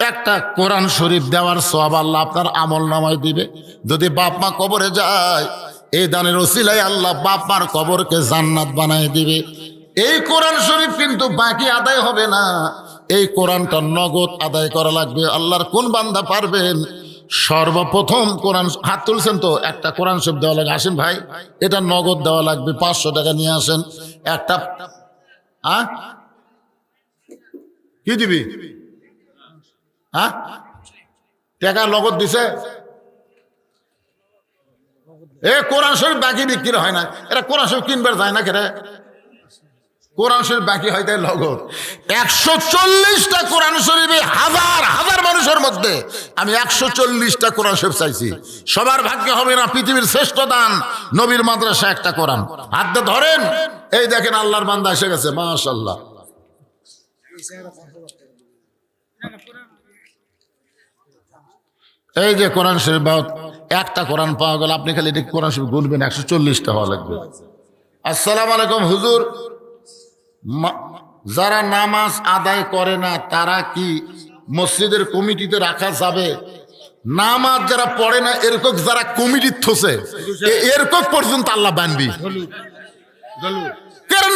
একটা কোরআন শরীফ দেওয়ার সওয়াব আল্লাহ আপনার আমল নামায় দিবে। যদি বাপ মা কবরে যায়, এই দানের ওসিলায় আল্লাহ বাপ মার কবরকে জান্নাত বানায় দিবে। এই কোরআন শরীফ কিন্তু বাকি আদায় হবে না, এই কোরআনটা নগদ আদায় করা লাগবে। আল্লাহর কোন বান্দা পারবেন? সর্বপ্রথম কোরআন, হাত তুলছেন তো, একটা কোরআন শরীফ দেওয়া লাগে। আসেন ভাই, এটা নগদ দেওয়া লাগবে, 500 টাকা নিয়ে আসেন। একটা কি দিবি? টাকা নগদ দিছে? কোরআন শরীফ বাকি বিক্রি হয় না, এরা কোরআন শরীফ কিনবার যায় না কেরে? কোরআন শরীফ বাকি হয় তাই নগদ। 140টা কোরআন শরীফে হাজার হাজার মানুষের মধ্যে আমি 140টা কোরআন শরীফ চাইছি। সবার ভাগ্যে হবে না। পৃথিবীর শ্রেষ্ঠ দান নবীর মাদ্রাসা একটা কোরআন। হাত ধরেন, এই দেখেন আল্লাহর বান্দা এসে গেছে, মাশাআল্লাহ। এই যে কোরআন শরীফ, একটা কোরআন পাওয়া গেল। আপনি খালি এটা কোরআন শরীফ গুনবেন, 140টা হওয়া লাগবে। আসসালামু আলাইকুম হুজুর, যারা নামাজ আদায় করে না তারা কি মসজিদের কমিটিতে রাখা যাবে? নামাজ যারা পড়ে না এরকম যারা কমিটি থসে, এরকম পর্যন্ত আল্লাহ বানবি।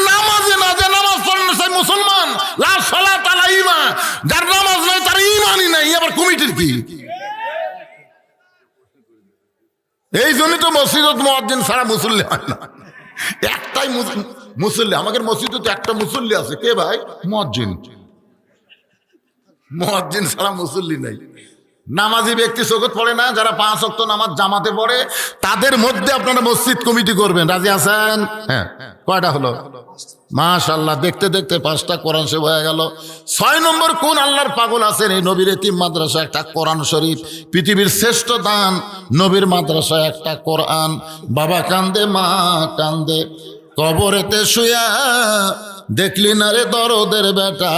নামাজে না, যে নামাজ পড়ে না সেই মুসলমান। লা সালাত আলা ঈমান, যার নামাজ নাই তার ঈমানই নাই, আবার কমিটির কি? এই জন্যই তো মসজিদত মুয়াজ্জিন ছাড়া মুসল্লি হয় না। একটাই মুসল্লি, আমাদের মসজিদে তো একটা মুসল্লি আছে। কে ভাই? মুয়াজ্জিন। মুয়াজ্জিন ছাড়া মুসল্লি নাই। নামাজি ব্যক্তি চোখত পড়ে না, যারা 5 ওয়াক্ত নামাজ জামাতে পড়ে, তাদের মধ্যে আপনারা মসজিদ কমিটি করবেন। রাজি আছেন? হ্যাঁ। কয়টা হলো? মাশাআল্লাহ, দেখতে দেখতে 5টা কোরআন শরীফ হয়ে গেল। 6 নম্বর কোন আল্লাহর পাগল আছেন? এই নবীর এতিম মাদ্রাসা একটা কোরআন শরীফ, পৃথিবীর শ্রেষ্ঠ দান নবীর মাদ্রাসা একটা কোরআন। বাবা কান্দে, মা কান্দে, কবরেতে শুয়া, দেখলি না রে দরদের বেটা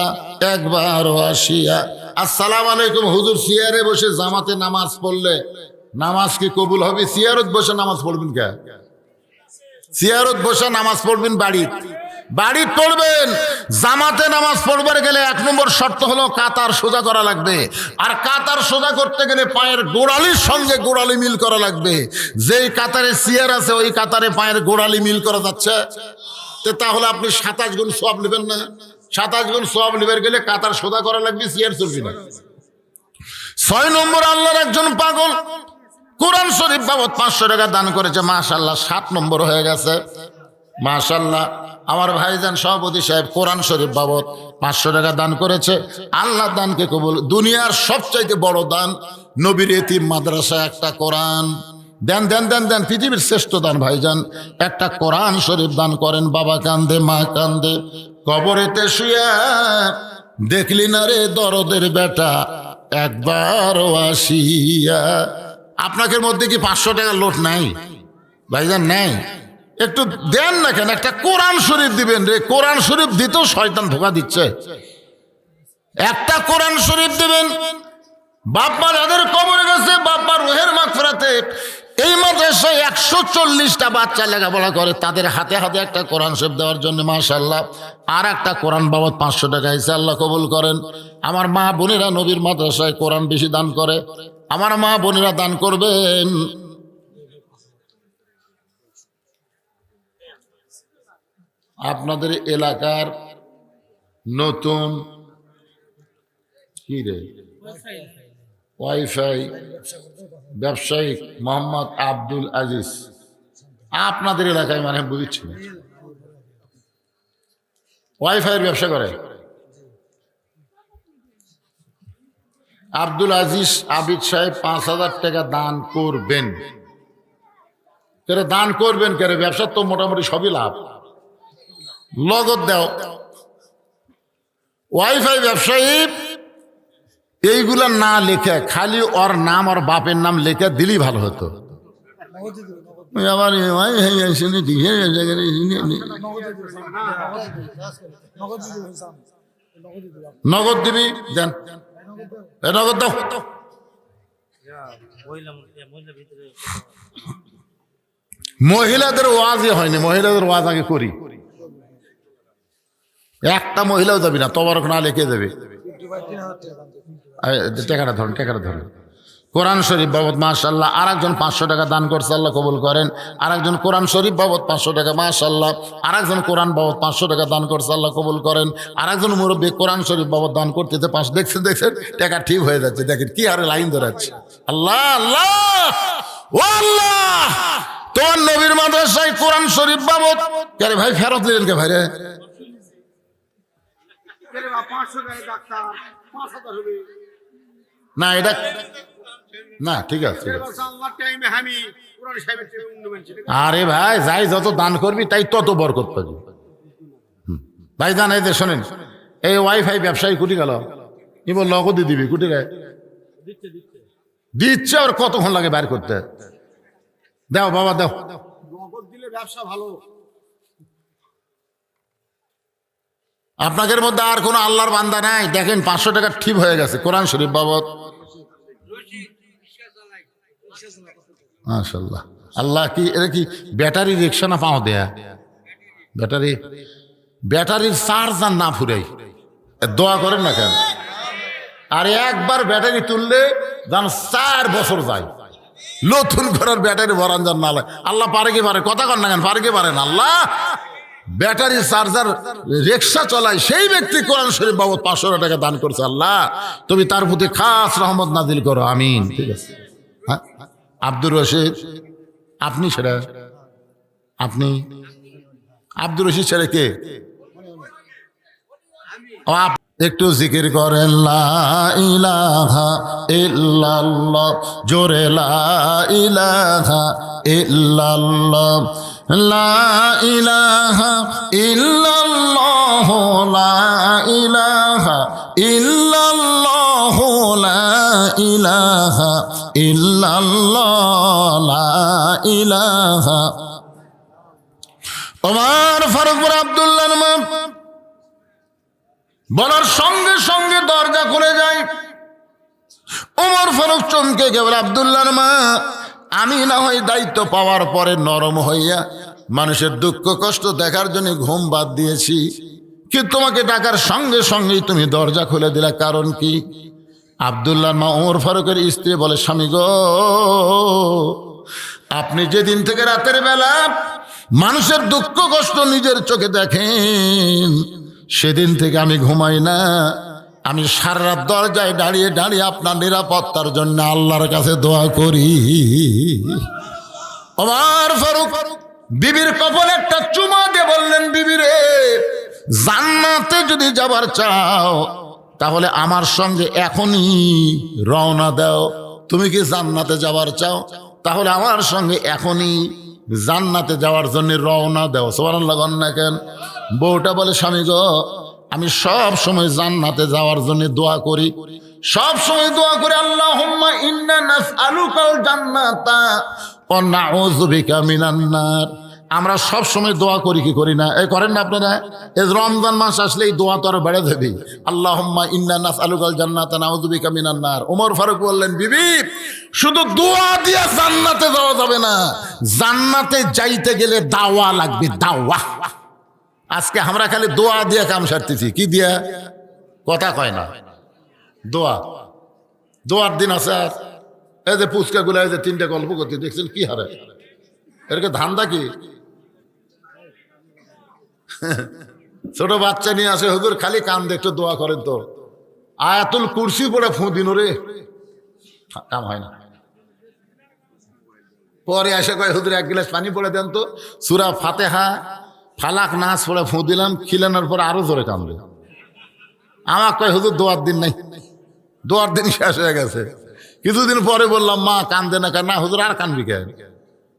একবারও আসিয়া। আসসালামু আলাইকুম হুজুর, চেয়ারে বসে জামাতে নামাজ পড়লে নামাজ কি কবুল হবে? চেয়ারত বসে নামাজ পড়বেন কে? চেয়ারত বসে নামাজ পড়বেন বাড়ি পড়বেন। জামাতে নামাজ পড়বার গেলে 1 নম্বর শর্ত হলো কাতার সোজা করা লাগবে। আর কাতার সোজা করতে গেলে পায়ের গোড়ালির সঙ্গে গোড়ালি মিল করা লাগবে। যেই কাতারে চেয়ার আছে ওই কাতারে পায়ের গোড়ালি মিল করা যাচ্ছে, তাহলে আপনি 27 গুণ সওয়াব নেবেন না? 27 গুণ সওয়াব নেবার গেলে কাতার সোজা করা লাগবে, চেয়ার চলবে না। 6 নম্বর আল্লাহর একজন পাগল কোরআন শরীফ বাবদ 500 টাকা দান করেছে। মাশাআল্লাহ, 7 নম্বর হয়ে গেছে। মাশাআল্লাহ, আমার ভাইজান সভাপতি সাহেব কোরআন শরীফ বাবদ 500 টাকা দান করেছে। আল্লাহ দানকে কবুল। দুনিয়ার সবচাইতে বড় দান নবীর এতিম মাদ্রাসা একটা কোরআন। দেন দেন দেন দেন, পৃথিবীর শ্রেষ্ঠ দান ভাইজান একটা কোরআন শরীফ দান করেন। বাবা কান্দে, মা কান্দে, কবরেতে শুয়া, দেখলি না রে দরদের বেটা একবারও আসিয়া। আপনাদের মধ্যে কি 500 টাকার লোট নাই ভাইজান? নাই? একটু দেন না কেন? একটা কোরআন শরীফ দিবেন রে। কোরআন শরীফ দিতেও শয়তান ধোঁকা দিচ্ছে। একটা কোরআন শরীফ দিবেন। বাপ্পা যাদের কবরে গেছে, বাপ্পার রুহের মাগফিরাতে এই মাদ্রাসায় 140টা বাচ্চা লেখাপড়া করে, তাদের হাতে হাতে একটা কোরআন শরীফ দেওয়ার জন্য মাশাআল্লাহ আর একটা কোরআন বাবদ 500 টাকা এসে আল্লাহ কবুল করেন। আমার মা বোনেরা নবীর মাদ্রাসায় কোরআন বেশি দান করে, আমার মা বোনেরা দান করবেন। আপনাদের এলাকার নতুন কি রে ওয়াইফাই ব্যবসায়িক মোহাম্মদ আব্দুল আজিজ, আপনাদের এলাকায় মানে বুঝছি ওয়াইফাইয়ের ব্যবসা করে। আব্দুল আজিজ আবিদ সাহেব 5,000 টাকা দান করবেন। দান করবেন কেন? ব্যবসার তো মোটামুটি সবই লাভ, লগত দাও। ওয়াইফাই ব্যবসায়ী এইগুলা না লেখে খালি ওর নাম আর বাপের নাম লেখে দিলেই ভালো হতো। আবার নগদ দিবি, দেন নগদ দাও। মহিলাদের ওয়াজই হয়নি, মহিলাদের ওয়াজ আগে করি। একটা মহিলাও যাবি না, তবরক না লিখে দেবে। টাকাটা ধরুন, টাকাটা ধরুন। কোরআন শরীফ বাবদ মাশাআল্লাহ আর একজন 500 টাকা দান করছে, আল্লাহ কবুল করেন। আর একজন কোরআন শরীফ বাবদ 500 টাকা মাশাআল্লাহ, আর একজন কোরআন বাবদ 500 টাকা দান করছে, আল্লাহ কবুল করেন। আর একজন মুরব্বী কোরআন শরীফ বাবদ দান করতেছে 5। দেখছেন দেখছেন টাকা ঠিক হয়ে যাচ্ছে, দেখেন কি হারে লাইন ধরাচ্ছে। আল্লাহ আল্লাহ ও আল্লাহ, তোমার নবীর মাদ্রাসায় কোরআন শরীফ বাবদ কে ভাই ফেরত দিলেন কে ভাই রে? না এটা না, ঠিক আছে। আরে ভাই যাই যত দান করবি তাই তত বরকত পাবি ভাই। জান এই যে শোনেন, এই ওয়াইফাই ব্যবসায়ী কুটি গেল, ই বল নগদই দিবি, কুটি গায়ে দিচ্ছে। আর কতক্ষণ লাগে বাইর করতে? দাও বাবা দাও, নগদ দিলে ব্যবসা ভালো। আপনাদের মধ্যে আর কোনো আল্লাহর বান্দা নাই? দেখেন 500 টাকা ঠিক হয়ে গেছে কোরআন শরীফ বাবদ। মাশাআল্লাহ। আল্লাহ কি এটা কি ব্যাটারি রিক্সা না পাও দেয়া? ব্যাটারির চার্জার না ফুরাই দোয়া করেন না কেন? আর একবার ব্যাটারি তুললে যেন 4 বছর যায়, নতুন করার ব্যাটারি ভরান যান না। আল্লাহ পারে কি পারে? কথা কন না কেন? পারে কি পারেন? আল্লাহ ব্যাটারি চার্জার রিক্সা চলায় সেই ব্যক্তি কোরআন শরীফ বাবদ 500 টাকা দান করছে। আল্লাহ তুমি তার প্রতি খাস রহমত নাজিল করো, আমিন। ঠিক আছে। হ্যাঁ আব্দুর রশিদ, আপনি ছেড়ে আপনি আব্দুর রশিদ ছেড়ে কে? একটু জিকির করেন লা ইলাহা ইল্লাল্লাহ, জোরে লা ইলাহা ইল্লাল্লাহ, লা ইলাহা ইল্লাল্লাহ, লা ইলাহা ইল্লাল্লাহ, লা ইলাহা ইল্লাল্লাহ, লা ইলাহা। ওমর ফারুক আব্দুল্লাহর মা বলার সঙ্গে সঙ্গে দরজা খুলে যায়। ওমর ফারুক চমকে গেল। আব্দুল্লাহর মা, আমি না হয় দায়িত্ব পাওয়ার পরে নরম হইয়া মানুষের দুঃখ কষ্ট দেখার জন্য ঘুম বাদ দিয়েছি, কিন্তু তোমাকে ডাকার সঙ্গে সঙ্গেই তুমি দরজা খুলে দিলা, কারণ কি? আব্দুল্লাহর মা ওমর ফারুকের স্ত্রী বলে, স্বামী গো, আপনি যেদিন থেকে রাতের বেলা মানুষের দুঃখ কষ্ট নিজের চোখে দেখেন, সেদিন থেকে আমি ঘুমাই না। আমি সারা রাত দরজায় দাঁড়িয়ে দাঁড়িয়ে আপনার নিরাপত্তার জন্য আল্লাহর কাছে দোয়া করি। ওমর ফারুক বিবির কপালে একটা চুমা দিয়ে বললেন, বিবি রে, জান্নাতে যদি যাবার চাও তাহলে আমার সঙ্গে এখনই রওনা দাও। তুমি কি জান্নাতে যাবার চাও? তাহলে আমার সঙ্গে এখনই জান্নাতে যাওয়ার জন্য রওনা দাও। সুবহানাল্লাহ না কেন? বউটা বলে, স্বামী গো, আমি সব সময় জান্নাতে যাওয়ার জন্য দোয়া করি, সব সময় দোয়া করি, আল্লাহুম্মা ইন্না নাসআলুকাল জান্নাতা ওয়া নাউযু বিকা মিনান নার। আমরা সব সময় দোয়া করি কি করি না? এই করেন না আপনারা? এই রমজান মাস আসলেই দোয়া তো আরো বেড়ে দেবে। আল্লাহুম্মা ইন্না নাসআলুকাল জান্নাতা নাউযু বিকা মিনান নার। ওমর ফারুক বললেন, বিবি শুধু দোয়া দিয়ে জান্নাতে যাওয়া যাবে না, জান্নাতে যাইতে গেলে দাওয়া লাগবে, দাওয়া। আজকে আমরা খালি দোয়া দিয়ে কাম সারতেছি। কি দিয়া? কথা কয় না। দোয়া, দোয়ার দিন আছে। আর এই যে পুচকা গুলা, এই যে তিনটা গল্প করতে দেখছেন, কি হারে এরকে ধান্দা কি? ছোট বাচ্চা নিয়ে আসে, হুজুর খালি কাম দেখতে দোয়া করেন তো, আয়াতুল কুরসি পড়ে ফু দিন রে, কাম হয় না। পরে এসে কয়, হুজুর এক গ্লাস পানি পড়ে দেন তো, সূরা ফাতিহা ফালাক নাস পড়ে ফু দিলাম, খিলানোর পর আরো জোরে কামড়ে। আমার কয়, হুজুর দোয়ার দিন নাই, দোয়ার দিন শেষ হয়ে গেছে। কিছুদিন পরে বললাম, মা কান্দে না কেন? না হুজুর, আর কানবি কেন?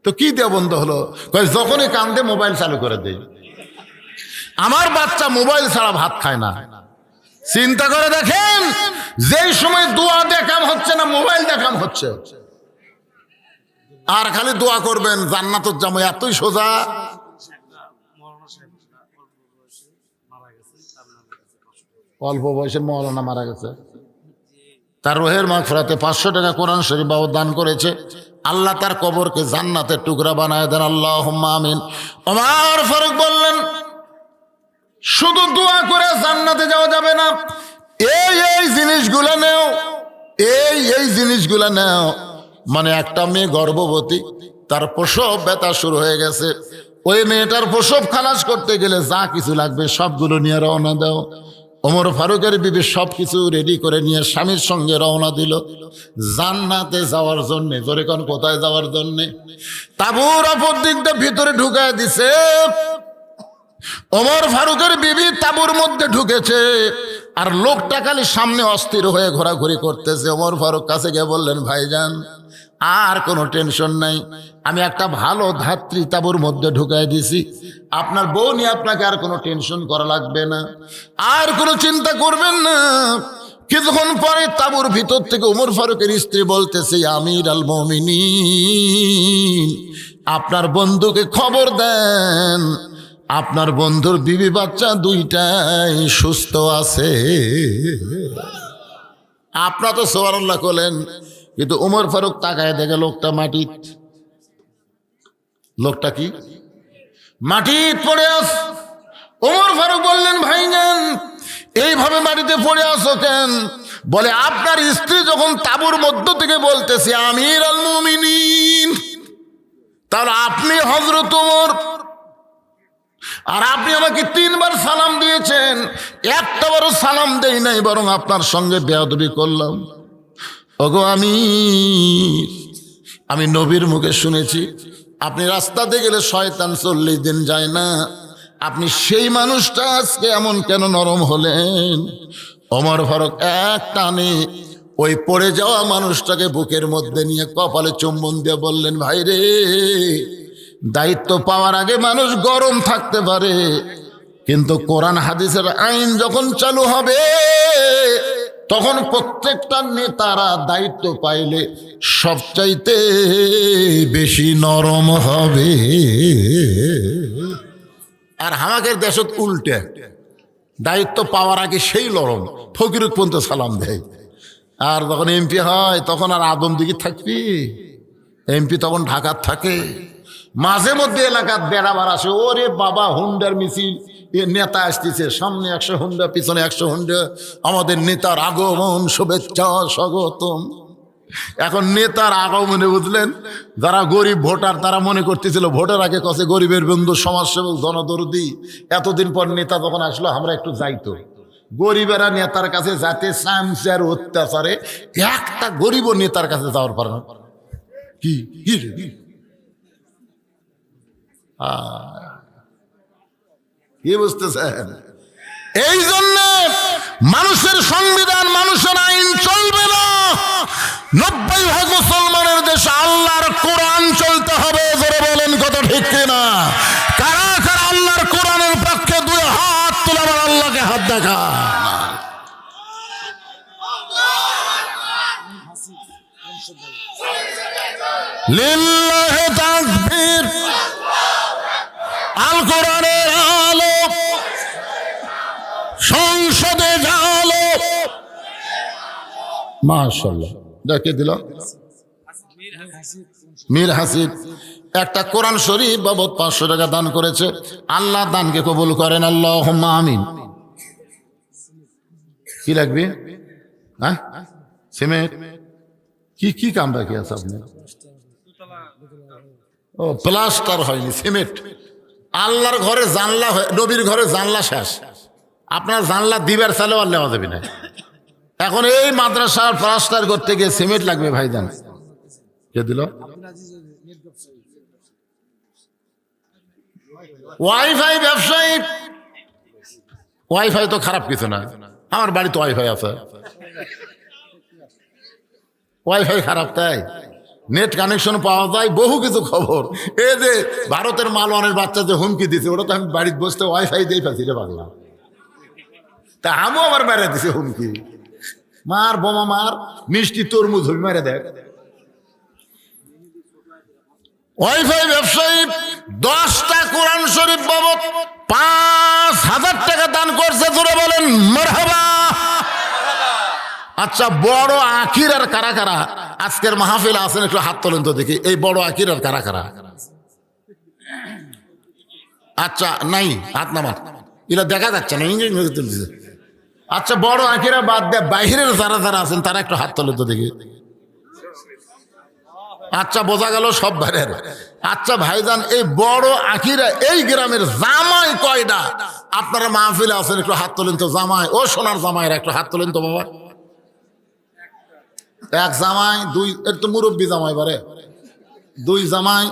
তো কি দিয়ে বন্ধ হলো? কয় যখনই কান্দে মোবাইল চালু করে দেই। আমার বাচ্চা মোবাইল ছাড়া ভাত খায় না। চিন্তা করে দেখেন, যেই সময় দোয়া দেখাম হচ্ছে না, মোবাইল দেখাম হচ্ছে। আর খালি দোয়া করবেন জান্নাতের জামা, এতই সোজা। অল্প বয়সে মৌলানা মারা গেছে, তার রোহের মাগফিরাতে 500 টাকা কোরআন শরীফ বাবু দান করেছে। আল্লাহ তার কবরকে জান্নাতের টুকরা বানায় দেন, আল্লাহুম্মা আমিন। ওমর ফারুক বললেন, শুধু দোয়া করে জান্নাতে যাওয়া যাবে না, এই জিনিসগুলো নেও, এই জিনিসগুলো নেও। মানে একটা মেয়ে গর্ভবতী, তার প্রসব ব্যথা শুরু হয়ে গেছে, ওই মেয়েটার প্রসব খালাস করতে গেলে যা কিছু লাগবে সবগুলো নিয়ে রওনা দাও। ওমর ফারুকের বিবি সবকিছু রেডি করে নিয়ে স্বামীর সঙ্গে রওনা দিল জান্নাতে যাওয়ার জন্যে। জোরে কোন, কোথায় যাওয়ার জন্যে? তাঁবুর অপর দিকটা ভিতরে ঢুকায় দিছে। ওমর ফারুকের বিবি তাঁবুর মধ্যে ঢুকেছে, আর লোকটা খালি সামনে অস্থির হয়ে ঘোরাঘুরি করতেছে। ওমর ফারুক কাছে গিয়ে বললেন, ভাইজান আর কোনো টেনশন নাই, আমি একটা ভালো ধাত্রী তাঁবুর মধ্যে ঢুকাই দিছি, আপনার বউ নিয়ে আপনাকে আর কোনো টেনশন করা লাগবে না, আর কোনো চিন্তা করবেন না। কিছুক্ষণ পরে তাঁবুর ভিতর থেকে ওমর ফারুকের স্ত্রী বলতেছে, আমির আল মুমিনিন, আপনার বন্ধুকে খবর দেন, আপনার বন্ধুর বিবি বাচ্চা দুইটাই সুস্থ আছে। আপনার তো সুবহানাল্লাহ করলেন, কিন্তু ওমর ফারুক তাকায় দেখে লোকটা মাটিত, লোকটা কি মাটিত পড়ে আস। ওমর ফারুক বললেন, ভাইজান এইভাবে মাটিতে পড়ে আসো কেন? বলে, আপনার স্ত্রী যখন তাঁবুর মধ্য থেকে বলতেছে আমির আল মুমিনিন, তাহলে আপনি হযরত ওমর, আর আপনি আমাকে 3 বার সালাম দিয়েছেন, একটা বারও সালাম দেই নাই, বরং আপনার সঙ্গে বেয়াদবি করলাম। ওগো আমি নবীর মুখে শুনেছি, আপনি রাস্তাতে গেলে শয়তান 40 দিন যায় না, আপনি সেই মানুষটা আজকে এমন কেন নরম হলেন? ওমর ফারুক এক টানে ওই পড়ে যাওয়া মানুষটাকে বুকের মধ্যে নিয়ে কপালে চুম্বন দিয়ে বললেন, ভাই রে, দায়িত্ব পাওয়ার আগে মানুষ গরম থাকতে পারে, কিন্তু কোরআন হাদিসের আইন যখন চালু হবে তখন প্রত্যেকটা নেতারা দায়িত্ব পাইলে সবচাইতে বেশি নরম হবে। আর আমাদের দেশত উল্টে, দায়িত্ব পাওয়ার আগে সেই নরম, ফকিরুক পর্যন্ত সালাম দেয়। আর যখন এমপি হয় তখন আর আদম দিকে থাকবি, এমপি তখন ঢাকার থাকে, মাঝে মধ্যে এলাকার বেড়াবার আসে, ওরে বাবা হুন্ডার মিছিল, এ নেতা আসতেছে, সামনে 100 হুন্ডা, পিছনে 100 হুন্ডা, আমাদের নেতার আগমন, শুভেচ্ছা স্বাগতম। এখন নেতার আগমনে বুঝলেন, যারা গরিব ভোটার তারা মনে করতেছিল ভোটের আগে কসে গরিবের বন্ধু, সমাজসেবক, জনদরদি। এতদিন পর নেতা যখন আসলো আমরা একটু যাইতো, গরিবেরা নেতার কাছে যাতে চামচার অত্যাচারে একটা গরিব নেতার কাছে যাওয়ার পারে না। কি কি বুঝতেছেন? এই জন্য মানুষের সংবিধান, মানুষের আইন চলবে না। 90% মুসলমানের দেশে আল্লাহর কোরআন চলতে হবে। জোরে বলেন কথা ঠিক কিনা? কারা কারা আল্লাহর কোরআনের পক্ষে 2 হাত তুলে আবার আল্লাহকে হাত দেখা। লিল্লাহি তাকবীর, আল কোরআনের আলো সংসদে জালো। মাশাআল্লাহ, দেখে দিল মীর হাসিব একটা কোরআন শরীফ বাবদ 500 টাকা দান করেছে। আল্লাহ দানকে কবুল করেন, আল্লাহুম্মা আমিন। কি লাগবে? হ্যাঁ, সিমেন্ট। কি কি কাম বাকি আছে আপনার? ও, প্লাস্টার হয়নি, সিমেন্ট। আল্লাহর ঘরে জানলা, নবীর ঘরে জানলা শেষ, আপনার জানলা দিবার চালেও আর নেওয়া যাবে না। এখন এই মাদ্রাসার প্লাস্টার করতে গিয়ে সিমেন্ট লাগবে ভাইজান। কে দিল? ওয়াইফাই ব্যবসায়ী। ওয়াইফাই তো খারাপ কিছু না, আমার বাড়িতে ওয়াইফাই আছে। ওয়াইফাই খারাপ তাই? নেট কানেকশন পাওয়া যায়, বহু কিছু খবর। এই যে ভারতের মালওয়ানের বাচ্চা যে হুমকি দিছে, ওটা তো আমি বাড়িতে বসতে ওয়াইফাই দিয়ে পাচ্ছি রে পাগলা। তা আমিও আবার মেরে দিছে হুমকি, মার বোমা মার, মিষ্টি তরমুজ হবি মেরে দেখ। ওয়াইফাই ব্যবসায়ী 10টা কোরআন শরীফ বাবদ 5,000 টাকা দান করছে। জোরে বলেন মারহাবা। আচ্ছা, বড় আখির আর কারা কারা আজকের মাহফিলে আছেন? একটু হাত তোলেন তো দেখি। এই বড় আখির আর কারা কারা? আচ্ছা, নাই, হাত নামান, এটা দেখা যাচ্ছে না। আচ্ছা, বড় আখিরা বাদ দেয় বাইরের যারা যারা আছেন তারা একটু হাত তোলেন তো দেখি। আচ্ছা, বোঝা গেল সব বাইরের। আচ্ছা ভাইজান, এই বড় আখিরা এই গ্রামের জামাই কয়টা আপনারা মাহফিলে আছেন? একটু হাত তোলেন তো। জামাই, ও সোনার জামাইরা একটু হাত তোলেন তো বাবা। এক জামাই, দুই, এর তো মুরব্বী জামাই বারে, 2 জামাই,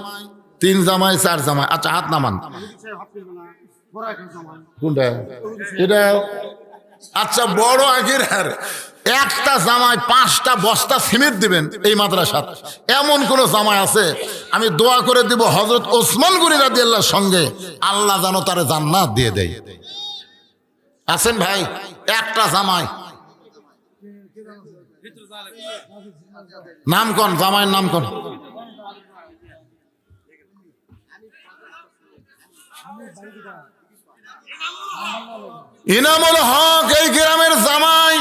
3 জামাই, 4 জামাই। আচ্ছা, হাত নামান। কোনটা এটা? আচ্ছা, বড় আখিরার একটা জামাই 5টা বস্তা সিমেন্ট দিবেন এই মাদ্রাসা। এমন কোন জামাই আছে? আমি দোয়া করে দিব হযরত ওসমান গনি রাদিয়াল্লাহর সঙ্গে আল্লাহ যেন তারে জান্নাত দিয়ে দেয়। আছেন ভাই? একটা জামাই, নাম কোন জামাইয়ের নাম কোন? ইনামুল হক এই গ্রামের জামাই।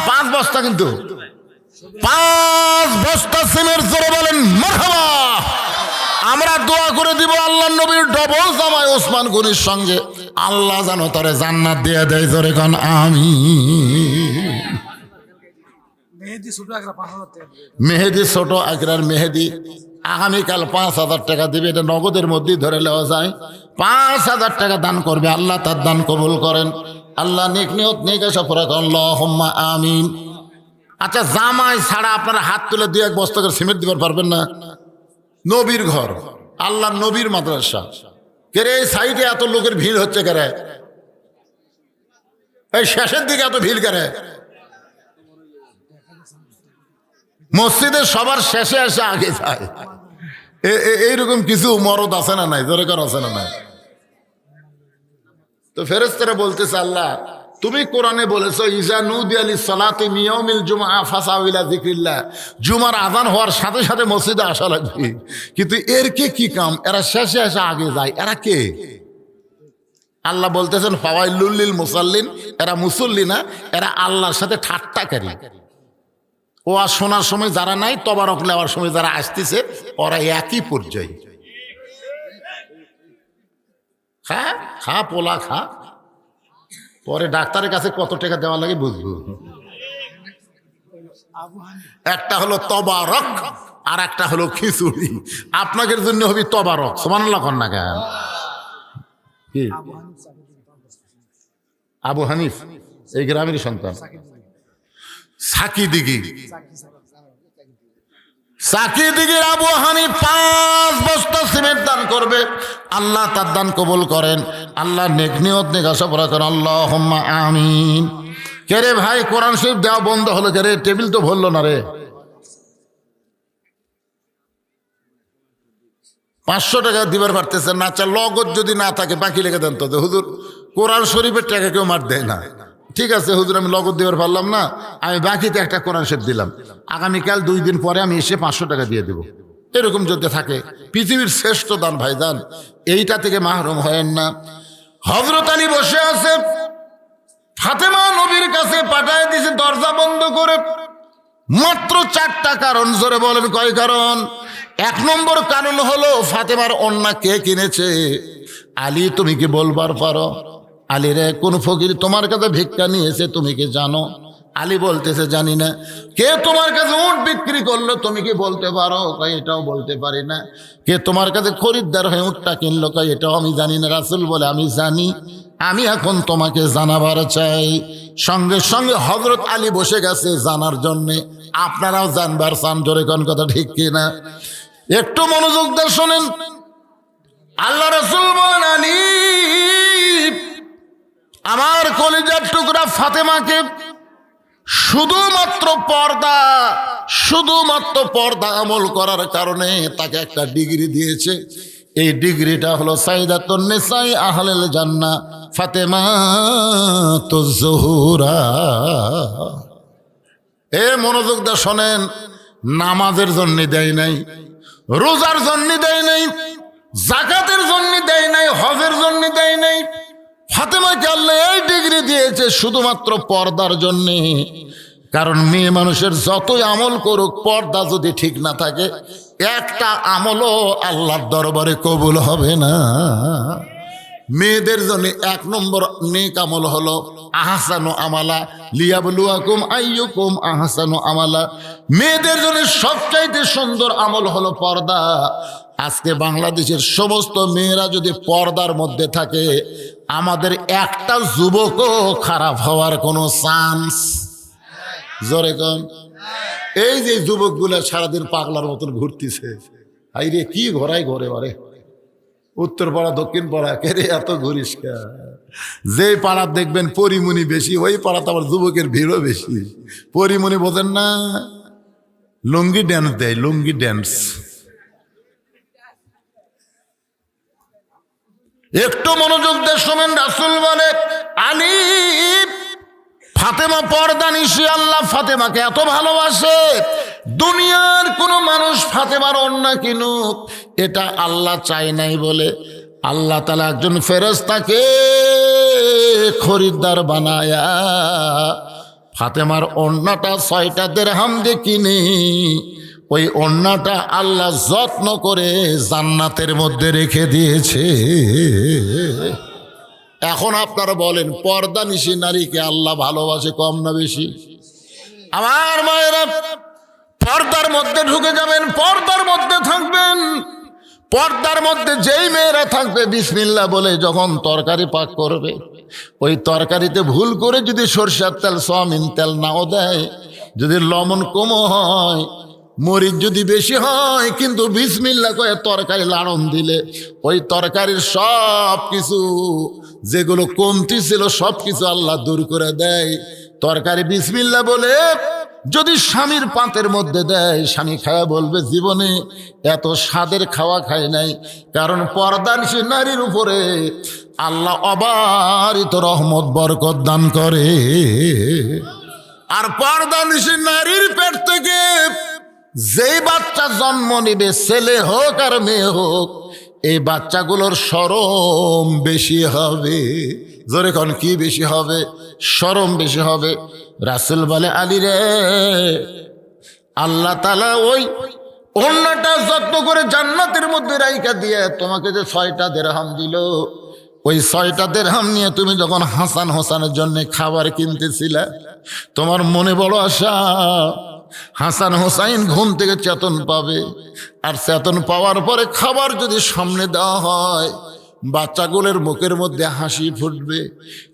5 বস্তা, কিন্তু 5 বস্তা সিমেন্ট। জোরে বলেন মারহাবা। আমরা দোয়া করে দিব আল্লাহর নবীর ডবল জামাই ওসমান গনির সঙ্গে আল্লাহ যেন তারে জান্নাত দিয়ে দেয়। জোরে কোন আমিন। মেহেদি ছোট আকরার মেহেদি আগামীকাল 5,000 টাকা দিবে। এটা নগদের মধ্যেই ধরে নেওয়া যায়। 5,000 টাকা দান করবে, আল্লাহ তার দান কবুল করেন। আল্লাহ নেক নিয়ত নেক আশা পুরা করেন, আল্লাহুম্মা আমিন। আচ্ছা, জামাই ছাড়া আপনারা হাত তুলে 2-1 বস্তা করে সিমেন্ট দিতে পারবেন না? নবীর ঘর, আল্লাহ নবীর মাদ্রাসা, কেরে এই সাইডে এত লোকের ভিড় হচ্ছে কেরে? এই শেষের দিকে এত ভিড় কেরে? মসজিদের সবার শেষে এসে আগে যায়। এইরকম কিছু মরদ আছে না নাই? জোরে কর, আছে না নাই? তো ফেরেশতারা বলতেছে, আল্লাহ তুমি কোরআনে বলেছো ইজা নুদিয়া লিস-সালাতি মিন ইয়াউমিল জুমআ ফাসাউ ইলা যিকরিল্লাহ, জুমার আযান হওয়ার সাথে সাথে মসজিদে আসা লাগবে। কিন্তু এর কি কাম? এরা শেষে এসে আগে যায়, এরা কে? আল্লাহ বলতেছেন ফাওয়াইলুল লিল মুসাল্লিন, এরা মুসল্লি না, এরা আল্লাহর সাথে ঠাট্টাকারী। ও আর শোনার সময় যারা নাই, তবারক নেওয়ার সময় যারা আসতেছে, ওরা একই পর্যায়ে। খা খা পোলা খা, পরে ডাক্তারের কাছে কত টাকা দেওয়া লাগে বুঝবো। একটা হলো তবারক আর একটা হলো খিচুড়ি। আপনাদের জন্য হবে তবারক। সুবহানাল্লাহ কন না কেন? কি আবু হানিফ এই গ্রামের সন্তান, সাকি দিঘির আবু হানিফ 5 বস্তা সিমেন্ট দান করবে। আল্লাহ তার দান কবুল করেন, আল্লাহ নেক নিয়ত নেক আশা পুরা করেন, আল্লাহুম্মা আমিন। কে রে ভাই, কোরআন শরীফ দেওয়া বন্ধ হলো কে রে? টেবিল তো ভরলো না রে। 500 টাকা দিবার পারতেছেন না। আচ্ছা, লগত যদি না থাকে বাকি লেগে দেন তো। হুজুর, কোরআন শরীফের টাকা কেউ মার দেয় না। ঠিক আছে হুজুর, আমি লগত দিবার পারলাম না, আমি বাকিতে একটা কোরআন শরীফ দিলাম। আগামীকাল 2 দিন পরে আমি এসে 500 টাকা দিয়ে দেব। এরকম যদি থাকে পৃথিবীর শ্রেষ্ঠ দান ভাইজান, এইটা থেকে মাহরুম হয়েন না। হযরত আলী বসে আছে, ফাতেমা নবীর কাছে পাঠায় দিছে দরজা বন্ধ করে। মাত্র 4টা কারণ, জোরে বলেন কয় কারণ? 1 নম্বর কারণ হলো ফাতেমার ওড়না কে কিনেছে? আলী তুমি কি বলবার পারো? আলী রে, কোন ফকির তোমার কাছে ভিক্ষা নিয়েছে তুমি কি জানো? আলী বলতেছে জানি না। কে তোমার কাছে উট বিক্রি করলো তুমি কি বলতে পারো? কয় এটাও বলতে পারি না। কে তোমার কাছে খরিদ্দার হয়ে উটটা কিনলো? কয় এটাও আমি জানি না। রাসূল বলে আমি জানি, আমি এখন তোমাকে জানাবার চাই। সঙ্গে সঙ্গে হযরত আলী বসে গেছে জানার জন্যে। আপনারাও জানবার চান, জোরে কোন কথা ঠিক কিনা? একটু মনোযোগ দিয়ে শোনেন। আল্লাহ রাসূল বলেন আলী, আমার কলিজার টুকরা ফাতেমাকে শুধুমাত্র পর্দা আমল করার কারণে তাকে একটা ডিগ্রি দিয়েছে। এই ডিগ্রিটা হলো সাইয়্যিদাতুন নিসাই আহলিল জান্নাহ ফাতেমাতুজ জোহরা। এ মনোযোগ দিয়ে শোনেন, নামাজের জন্য দেয় নাই, রোজার জন্য দেয় নাই, যাকাতের জন্য দেয় নাই, হজের জন্য দেয় নাই। ফাতেমাকে আল্লাহ এই ডিগ্রি দিয়েছে শুধুমাত্র পর্দার জন্যে। কারণ মেয়ে মানুষের যতই আমল করুক, পর্দা যদি ঠিক না থাকে, একটা আমলও আল্লাহর দরবারে কবুল হবে না। মেয়েদের জন্য 1 নম্বর নেক আমল হলো আহসানু আমালা লিয়াবলুয়াকুম আইয়ুকুম আহসানু আমালা। মেয়েদের জন্য সবচাইতে সুন্দর আমল হলো পর্দা। আজকে বাংলাদেশের সমস্ত মেয়েরা যদি পর্দার মধ্যে থাকে, আমাদের একটা যুবকও খারাপ হওয়ার কোনো চান্স, জোরে কন। এই যে যুবকগুলো সারাদিন পাগলার মতন ঘুরতেছে, আইরে কি ঘোরাই ঘরে বারে, উত্তর পাড়া দক্ষিণ পাড়া, কেরে এত ঘুরিস কা? যে পাড়া দেখবেন পরিমণি বেশি, ওই পাড়াতে আবার যুবকের ভিড়ও বেশি। পরিমণি বোঝেন না? লুঙ্গি ড্যান্স দেয়, লুঙ্গি ড্যান্স। একটু মনোযোগ দিয়ে শোনেন। রাসূল বলে আলী, ফাতেমা পর্দানিশী। আল্লাহ ফাতেমাকে এত ভালোবাসে, দুনিয়ার কোনো মানুষ ফাতেমার ওড়না কিনুক এটা আল্লাহ চায় নাই বলে আল্লাহ তাআলা একজন ফেরেশতাকে খরিদ্দার বানায়া ফাতেমার ওড়নাটা 6টা দিরহাম দিয়ে কিনে ওই ওড়নাটা আল্লাহ যত্ন করে জান্নাতের মধ্যে রেখে দিয়েছে। এখন আপনারা বলেন, পর্দানিশী নারীকে আল্লাহ ভালোবাসে কম না বেশি? আমার মায়েরা, পর্দার মধ্যে ঢুকে যাবেন, পর্দার মধ্যে থাকবেন। পর্দার মধ্যে যেই মেয়েরা থাকবে, বিসমিল্লাহ বলে যখন তরকারি পাক করবে, ওই তরকারিতে ভুল করে যদি সরষের তেল, সয়াবিন তেল নাও দেয়, যদি লবণ কমও হয়, মরিচ যদি বেশি হয়, কিন্তু বিসমিল্লাহ কয়ে তরকারি লাড়ন দিলে ওই তরকারির সব কিছু যেগুলো কমতি ছিল সব কিছু আল্লাহ দূর করে দেয়। তরকারি বিসমিল্লাহ বলে যদি স্বামীর পাতের মধ্যে দেয়, স্বামী খায়া বলবে জীবনে এত স্বাদের খাওয়া খায় নাই। কারণ পর্দানিশী নারীর উপরে আল্লাহ অবারিত রহমত বরকত দান করে। আর পর্দানিশী নারীর পেট থেকে যেই বাচ্চা জন্ম নিবে, ছেলে হোক আর মেয়ে হোক, এই বাচ্চাগুলোর শরম বেশি হবে। জোরে কোন কি বেশি হবে? শরম বেশি হবে। রাসূল বলে আলী রে, আল্লাহ তাআলা ওই ওড়নাটা যত্ন করে জান্নাতের মধ্যে রাইখা দিয়ে তোমাকে যে 6টা দিরহাম দিল, ওই 6টা দিরহাম নিয়ে তুমি যখন হাসান হোসেনের জন্য খাবার কিনতেছিলে, তোমার মনে বড় আশা হাসান হোসাইন ঘুম থেকে চেতন পাবে। আর চেতন পাওয়ার পরে খাবার যদি সামনে দেওয়া হয়, বাচ্চাগুলোর মুখের মধ্যে হাসি ফুটবে।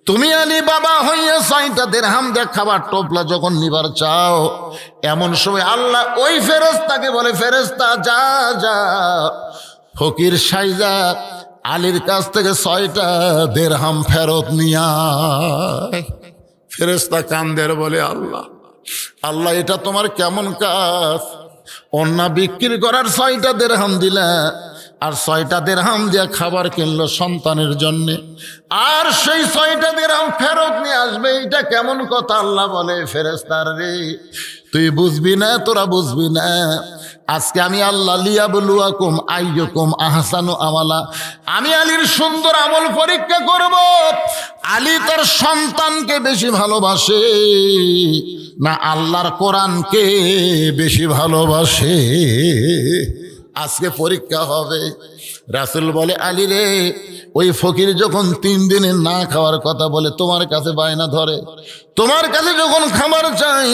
তুমি আলী বাবা হইয়া 6টা দিরহাম দিয়ে খাবার টোপলা যখন নিবার চাও, এমন সময় আল্লাহ ওই ফেরেশতাকে বলে, ফেরেশতা যা যা ফকির সাইজা আলীর কাছ থেকে 6টা দিরহাম ফেরত নিয়া। ফেরেশতা কান্দের বলে, আল্লাহ আল্লাহ এটা তোমার কেমন কাজ? ওড়না বিক্রি করার 6টা দিরহাম দিলা, আর 6টা দিরহাম দিয়ে খাবার কিনলো সন্তানের জন্য, আর সেই 6টা দিরহাম ফেরত নিয়ে আসবে, এটা কেমন কথা? আল্লাহ বলে, ফেরেশতা রে, তুই বুঝবি না, তোরা বুঝবি না। আজকে আমি আল্লাহ লিয়াবলুয়াকুম আইয়ুকুম আহসানু আমালা, আমি আলীর সুন্দর আমল পরীক্ষা করব। আলী তার সন্তানকে বেশি ভালোবাসে না আল্লাহর কোরআনকে বেশি ভালোবাসে? আজকে পরীক্ষা হবে। রাসূল বলে, আলী রে, ওই ফকির যখন 3 দিনে না খাওয়ার কথা বলে, তোমার কাছে বায়না ধরে, তোমার কাছে যখন খাবার চাই,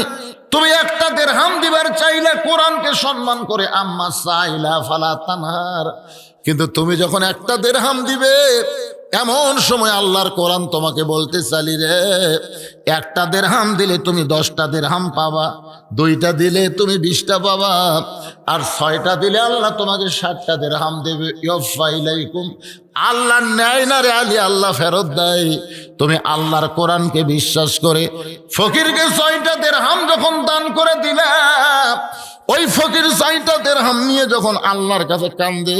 তুমি একটা দিরহাম দিবার চাইলে কোরআনকে সম্মান করে, আম্মা সাইলা ফালা তানহার, কিন্তু তুমি যখন একটা দিরহাম দিবে, এমন সময় আল্লাহর কোরআন তোমাকে বলতে চালি রে, একটা দিরহাম দিলে তুমি 10টা দিরহাম পাবা, 2টা দিলে তুমি 20টা পাবা, আর 6টা দিলে আল্লাহ তোমাকে 60টা দিরহাম দেবে। ইউফা ইলাইকুম, আল্লাহ নেয় না রে আলী, আল্লাহ ফেরত দেয়। তুমি আল্লাহর কোরআনকে বিশ্বাস করে ফকিরকে 6টা দিরহাম যখন দান করে দিলা, ওই ফকির 6টা দিরহাম নিয়ে যখন আল্লাহর কাছে কান্দে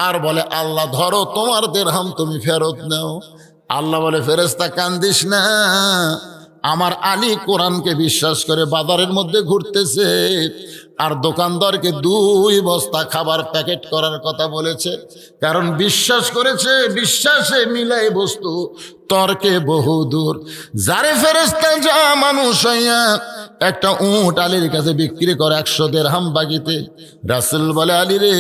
আর বলে, আল্লাহ ধরো তোমার দিরহাম, তুমি ফেরত নাও। আল্লাহ বলে, ফেরেশতা কান্দিস না, আমার আলী কোরআনকে বিশ্বাস করে বাজারের মধ্যে ঘুরতেছে আর দোকানদারকে 2 বস্তা খাবার প্যাকেট করার কথা বলেছে, কারণ বিশ্বাস করেছে। বিশ্বাসে মিলাই বস্তু, তর্কে বহুদূর। যারে ফেরেশতা যা মানুষ হইয়া একটা উট আলীর কাছে বিক্রি করে 100 দিরহাম বাকিতে, রাসূল বলে, আলী রে,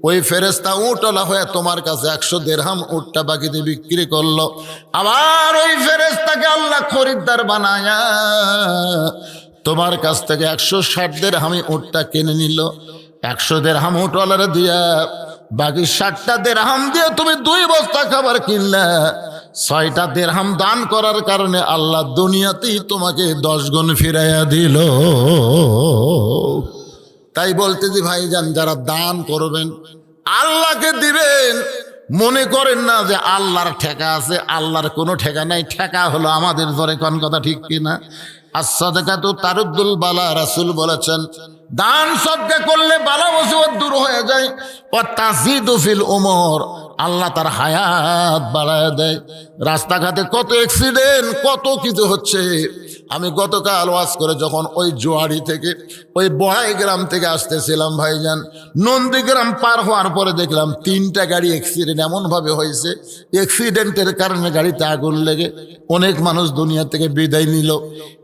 ওই ফেরেশতা উটওয়ালা হয়ে তোমার কাছে 100 দিরহাম উটটা বাকিতে বিক্রি করলো। আবার ওই ফেরেশতাকে আল্লাহ খরিদ্দার বানায়া তোমার কাছ থেকে 160 দিরহামে উটটা কিনে নিল। 100 দিরহাম উটওয়ালারে দিয়া বাকি 60টা দিরহাম দিয়ে তুমি 2 বস্তা খাবার কিনলা। 6টা দিরহাম দান করার কারণে আল্লাহ দুনিয়াতেই তোমাকে 10 গুণ ফিরাইয়া দিল। তাই বলতে যে ভাইজান, যারা দান করবেন আল্লাহকে দিবেন, মনে করেন না যে আল্লাহর ঠেকা আছে। আল্লাহর কোনো ঠেকা নাই, ঠেকা হলো আমাদের ধরে। কোন কথা ঠিক কিনা? as-সাদাকাতু তারুদ্দুল বালা, রাসূল বলেছেন, দান সদকা করলে বালা মুসিবত দূর হয়ে যায়। ওয়া তাজিদু ফিল উমর, আল্লাহ তার হায়াত বাড়ায় দেয়। রাস্তাঘাটে কত অ্যাক্সিডেন্ট, কত কিছু হচ্ছে। আমি গতকাল ওয়াজ করে যখন ওই জোয়ারি থেকে, ওই বড়াই গ্রাম থেকে আসতেছিলাম ভাইজান, নন্দীগ্রাম পার হওয়ার পরে দেখলাম 3টা গাড়ি অ্যাক্সিডেন্ট এমনভাবে হয়েছে, অ্যাক্সিডেন্টের কারণে গাড়িতে আগুন লেগে অনেক মানুষ দুনিয়া থেকে বিদায় নিল।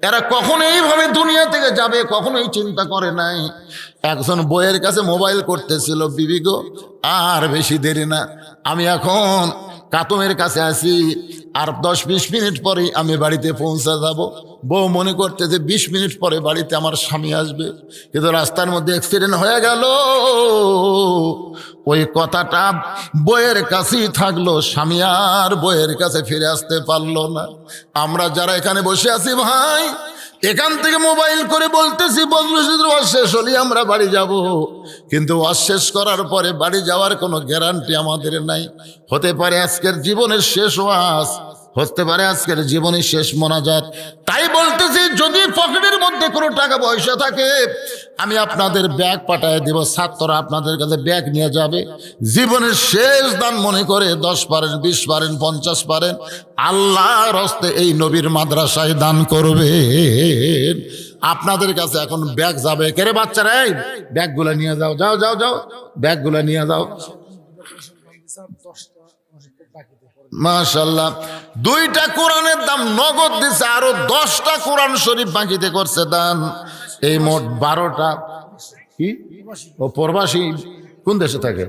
এরা কখনো এইভাবে দুনিয়া থেকে যাবে কখনোই চিন্তা করে নাই। একজন বইয়ের কাছে মোবাইল করতেছিল, বিবি গো, আর বেশি দেরি না, আমি এখন কাতমের কাছে আছি, আর 10-20 মিনিট পরেই আমি বাড়িতে পৌঁছে যাব। বউ মনে করতেছে 20 মিনিট পরে বাড়িতে আমার স্বামী আসবে, কিন্তু রাস্তার মধ্যে অ্যাক্সিডেন্ট হয়ে গেল। ওই কথাটা বইয়ের কাছেই থাকলো, স্বামী আর বইয়ের কাছে ফিরে আসতে পারলো না। আমরা যারা এখানে বসে আছি ভাই, এখান থেকে মোবাইল করে বলতেছি বদরুশিদের ওয়াজ শেষ হলে আমরা বাড়ি যাব, কিন্তু ওয়াজ শেষ করার পরে বাড়ি যাওয়ার কোনো গ্যারান্টি আমাদের নাই। হতে পারে আজকের জীবনের শেষ ওয়াজ, হতে পারে আজকের জীবনের শেষ মোনাজাত। তাই বলতেছি, যদি পকেটের মধ্যে কোনো টাকা পয়সা থাকে, আমি আপনাদের ব্যাগ পাঠায় দেব, ছাত্ররা আপনাদের কাছে ব্যাগ নিয়ে যাবে। জীবনের শেষ দান মনে করে 10 পারেন, 20 পারেন, 50 পারেন, আল্লাহর হস্তে এই নবীর মাদ্রাসায় দান করবে। আপনাদের কাছে এখন ব্যাগ যাবে। কেরে বাচ্চারা, এই ব্যাগগুলো নিয়ে যাও, যাও যাও যাও, ব্যাগগুলো নিয়ে যাও। মাশাআল্লাহ, 2টা কোরআনের দাম নগদ দিছে, আরো 10টা কোরআন শরীফ বাকিতে করছে দান। এই মোট 12টা। কি ও প্রবাসী কোন দেশে থাকে?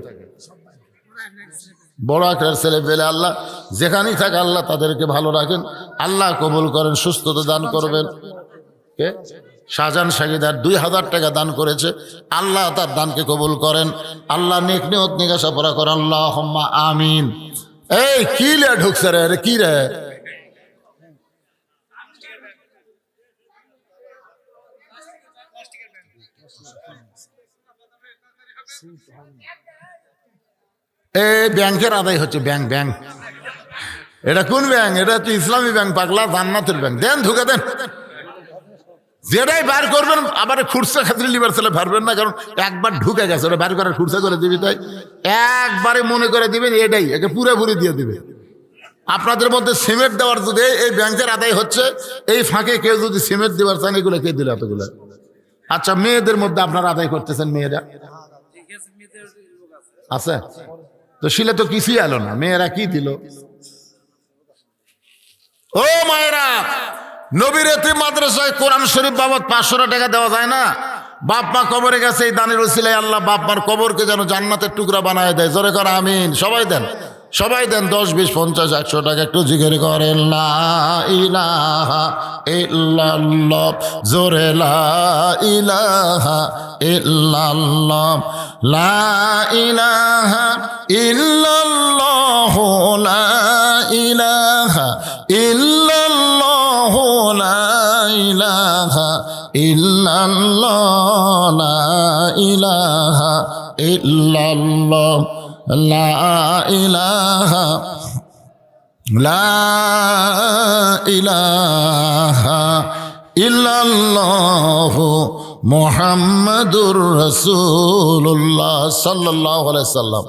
বড় আকার ছেলে পেলে, আল্লাহ যেখানেই থাকে আল্লাহ তাদেরকে ভালো রাখেন, আল্লাহ কবুল করেন, সুস্থতা দান করবেন। কে? শাহজাহান সাগিদার 2000 টাকা দান করেছে, আল্লাহ তার দানকে কবুল করেন। আল্লাহ নেক নিয়ত নিগাসা পড়া করেন, আল্লাহুম্মা আমিন। এই কি লে ঢুকছে রে, কি রে? এই ব্যাংকের আদায় হচ্ছে, ব্যাংক ব্যাংক। এটা কোন ব্যাংক? এটা তো ইসলামী ব্যাংক, পাগলা, জান্নাতের ব্যাংক। দেন, ঢুকে দেন, যেটাই বার করবেন আবার খুরসা খাতিরে লিবার ছেলে ভারবেন না, কারণ একবার ঢুকে গেছে, ওটা বার করার খুরসা করে দিবি। তাই একবারে মনে করে দিবেন, এটাই একে পুরোপুরি দিয়ে দিবে। আপনাদের মধ্যে সিমেন্ট দেওয়ার যদি এই ব্যাংকের আদায় হচ্ছে, এই ফাঁকে কেউ যদি সিমেন্ট দেওয়ার চান, এগুলো কে দিল? এতগুলো আচ্ছা, মেয়েদের মধ্যে আপনারা আদায় করতেছেন, মেয়েরা আছে তো? শিলে তো কিছুই এলো না, মেয়েরা কি দিল? ও মায়েরা, নবীর এতিম মাদ্রাসায় কোরআন শরীফ বাবদ 500 টাকা দেওয়া যায় না? বাপ মা কবরে গেছে, এই দানের উসিলায় আল্লাহ বাপ মার কবরকে যেন জান্নাতের টুকরা বানায় দেয়। জোরে কর আমিন। সবাই দেন, সবাই দেন। 10, 20, 50, 100 টাকা একটু জিকির করেন লা ইলাহা ইল্লাল্লাহ। জোরে লা ইলাহা ইল্লাল্লাহ, লা ইলাহা ইল্লাল্লাহ, লা ইলাহা ইল্লাল্লাহ, লা ইলাহা ইল্লাল্লাহ, লা ইলাহা ইল্লাল্লাহ, লা ইলাহা, লা ইলাহা ইল্লাল্লাহ মুহাম্মাদুর রাসূলুল্লাহ সাল্লাল্লাহু আলাইহি সাল্লাম।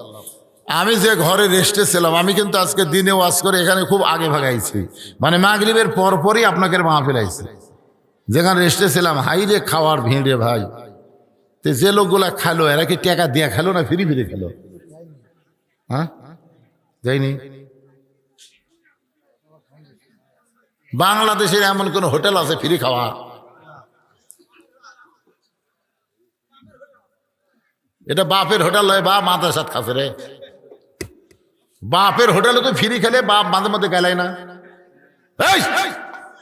আমি যে ঘরে রেস্টে ছিলাম, আমি কিন্তু আজকে দিনে ওয়াজ করে এখানে খুব আগে ভাগাইছি, মানে মাগরিবের পরপরই আপনাকে মাহফিল আইছে। যেখানে রেস্টে ছিলাম, হাইরে খাওয়ার ভিড়ে ভাই। তো যে লোকগুলা খালো, এরা কি টাকা দিয়ে খেলো না ফিরি ফিরি খেলো? হ্যাঁ, যাইনি। বাংলাদেশের এমন কোন হোটেল আছে ফ্রি খাওয়া? এটা বাপের হোটেল হয়, বাপ মাথার সাথে খাচ্ছে রে। বাপের হোটেলে তো ফ্রি খেলে বাপ মাঝে মধ্যে গেলাই না। এই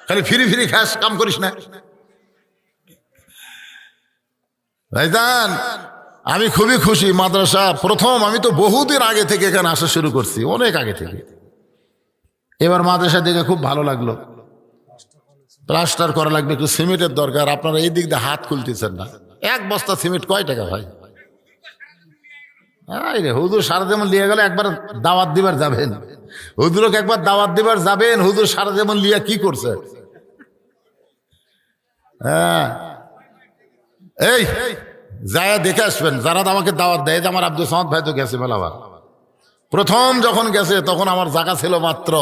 খালি ফ্রি ফ্রি খাস, কাম করিস না ভাইজান। আমি খুবই খুশি, মাদ্রাসা প্রথম, আমি তো বহুদিন আগে থেকে এখানে আসা শুরু করছি, অনেক আগে থেকে। এবার মাদ্রাসা দেখে খুব ভালো লাগলো। প্লাস্টার করা লাগবে, একটু সিমেন্টের দরকার। আপনারা এই দিক দিয়ে হাত খুলতেছেন না। 1 বস্তা সিমেন্ট কয় টাকা ভাই? রে হুজুর সারা যেমন লিয়ে গেলে একবার দাওয়াত দিবার যাবেন, হুজুরকে একবার দাওয়াত দিবার যাবেন, হুজুর সারা যেমন লিয়া কি করছে? হ্যাঁ, এই যায় দেখে আসবেন। যারা আমাকে দাওয়াত দেয়, যে আমার আব্দুল সামাদ ভাই তো গেছে মেলাবার। প্রথম যখন গেছে তখন আমার জায়গা ছিল মাত্র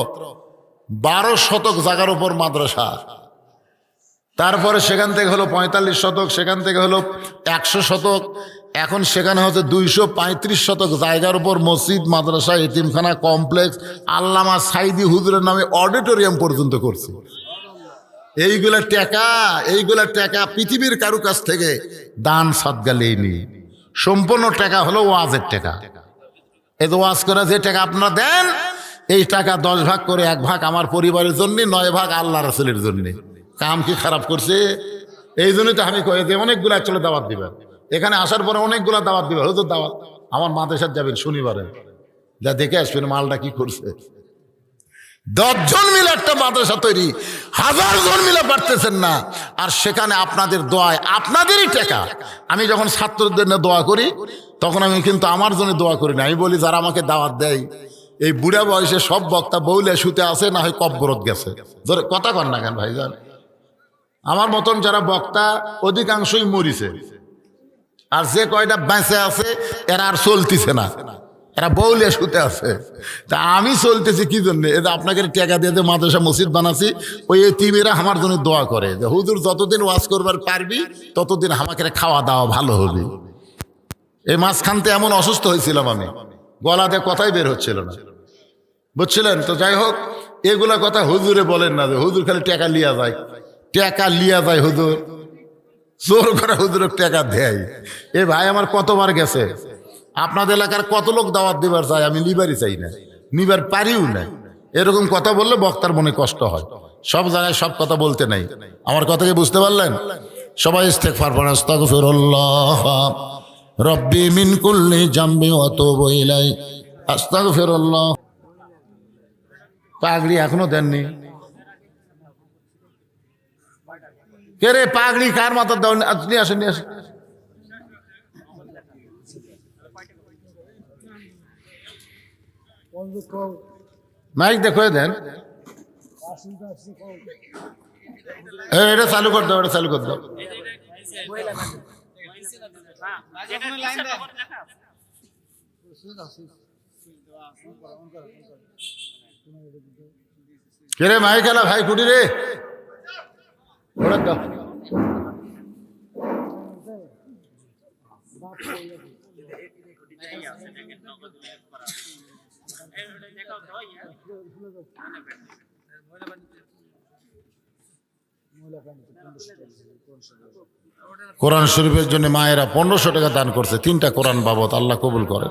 12 শতক জায়গার উপর মাদ্রাসা। তারপরে সেখান থেকে হলো 45 শতক, সেখান থেকে হলো 100 শতক, এখন সেখানে হচ্ছে 235 শতক জায়গার উপর মসজিদ, মাদ্রাসা, এতিমখানা, কমপ্লেক্স, আল্লামা সাইদি হুজুরের নামে অডিটোরিয়াম পর্যন্ত করছে। এইগুলা টাকা পৃথিবীর কারো কাছ থেকে দান সদকা লেইনি। সম্পূর্ণ টাকা হলো ওয়াজের টাকা। এই তো ওয়াজ করে যে টাকা আপনারা দেন, এই টাকা 10 ভাগ করে 1 ভাগ আমার পরিবারের জন্য, 9 ভাগ আল্লাহ রাসূলের জন্য। কাম কি খারাপ করছে? এই জন্যই তো আমি কই যে অনেকগুলো চলে দাওয়াত দিবেন। এখানে আসার পরে অনেকগুলো দাওয়াত দিবেন। হুজুর দাওয়াত আমার মাদ্রাসায় যাবেন শনিবারে, যা দেখে আসবেন মালটা কি করছে। 10 জন মিলে একটা মাদ্রাসা তৈরি, 1000 জন মিলে পারতেছেন না। আর সেখানে আপনাদের দোয়ায়, আপনাদেরই টাকা। আমি যখন ছাত্রদের জন্য দোয়া করি, তখন আমি কিন্তু আমার জন্য দোয়া করি না। আমি বলি যারা আমাকে দাওয়াত দেয়, এই বুড়া বয়সে সব বক্তা বউলে শুতে আছে, না হয় কব্বরত গেছে। কথা কন না কেন ভাইজান? আমার মতন যারা বক্তা অধিকাংশই মরিছে, আর যে কয়টা বেঁচে আছে এরা আর চলতেছে না, এরা বউলে শুতে আছে। তা আমি চলতেছি কি জন্য? এটা আপনাকে টাকা দিয়ে মাদ্রাসা মসজিদ বানাচ্ছি, ওই এতিমেরা আমার জন্য দোয়া করে যে হুজুর যতদিন ওয়াজ করবার পারবি ততদিন আমাকে খাওয়া দাওয়া ভালো হবে। এই মাঝখানতে এমন অসুস্থ হয়েছিলাম আমি, গলাতে কথাই বের হচ্ছিল না, বুঝছিলেন তো? যাই হোক, এগুলা কথা হুজুরে বলেন না যে হুজুর খালি টাকা লিয়া যায়, টাকা লিয়া যায় হুজুর, জোর করে হুজুরের টাকা দেয়। এ ভাই আমার কতবার গেছে, আপনাদের এলাকার কত লোক দাওয়াত দিবার চায়, আমি নিবারই চাই না, নিবার পারিও না। এরকম কথা বললে বক্তার মনে কষ্ট হয়। সব জায়গায় সব কথা বলতে নাই। আমার কথাকে বুঝতে পারলেন? সবাই ইস্তেগফার পড়েন। আস্তাগফিরুল্লাহ রব্বি মিন কুল্লি জামবি ওয়া আতুবু ইলাই, আস্তাগফিরুল্লাহ। পাগড়ি এখনো দেননি? কে রে পাগড়ি কার মাথার দাও? নিয়ে আসেন, নিয়ে আসেন। মাইক দেখো দেন, এটা চালু করে দাও, এটা চালু করে দাও। কে রে মাইক এলা ভাই কুটি রে, ওটা দাও। কোরআন শরীফের জন্য মায়েরা 1500 টাকা দান করছে, 3টা কোরআন বাবদ। আল্লাহ কবুল করে।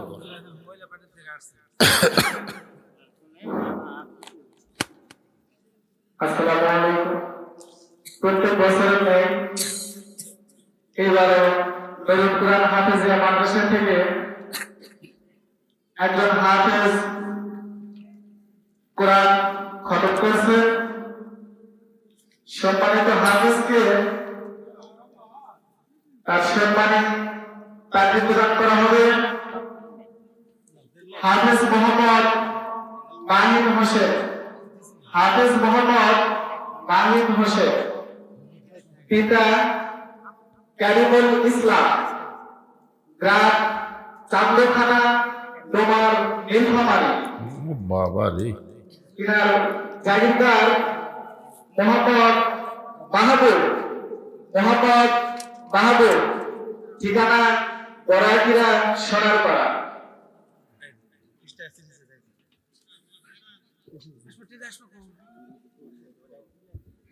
আসসালামু আলাইকুম। প্রত্যেক বছরের ন্যায় এবারও দরুদ কোরআন হাফেজিয়া মাদ্রাসা থেকে একজন হাফেজ কোরআন খতম করছে। সম্মানিত হাফেজকে তার সম্মানে তাকে প্রদান করা হবে। হাফেজ মোহাম্মদ মাহিন হোসেন, হাফেজ মোহাম্মদ মাহিন হোসেন, পিতা কারিমুল ইসলাম, গ্রাম চান্দো থানা, ডোমার নীলফামারী। বাবা রে। ইনার জাগিরদার মোহাম্মদ মাহবুব, ঠিকানা বড়াইকিরা সোনারপাড়া।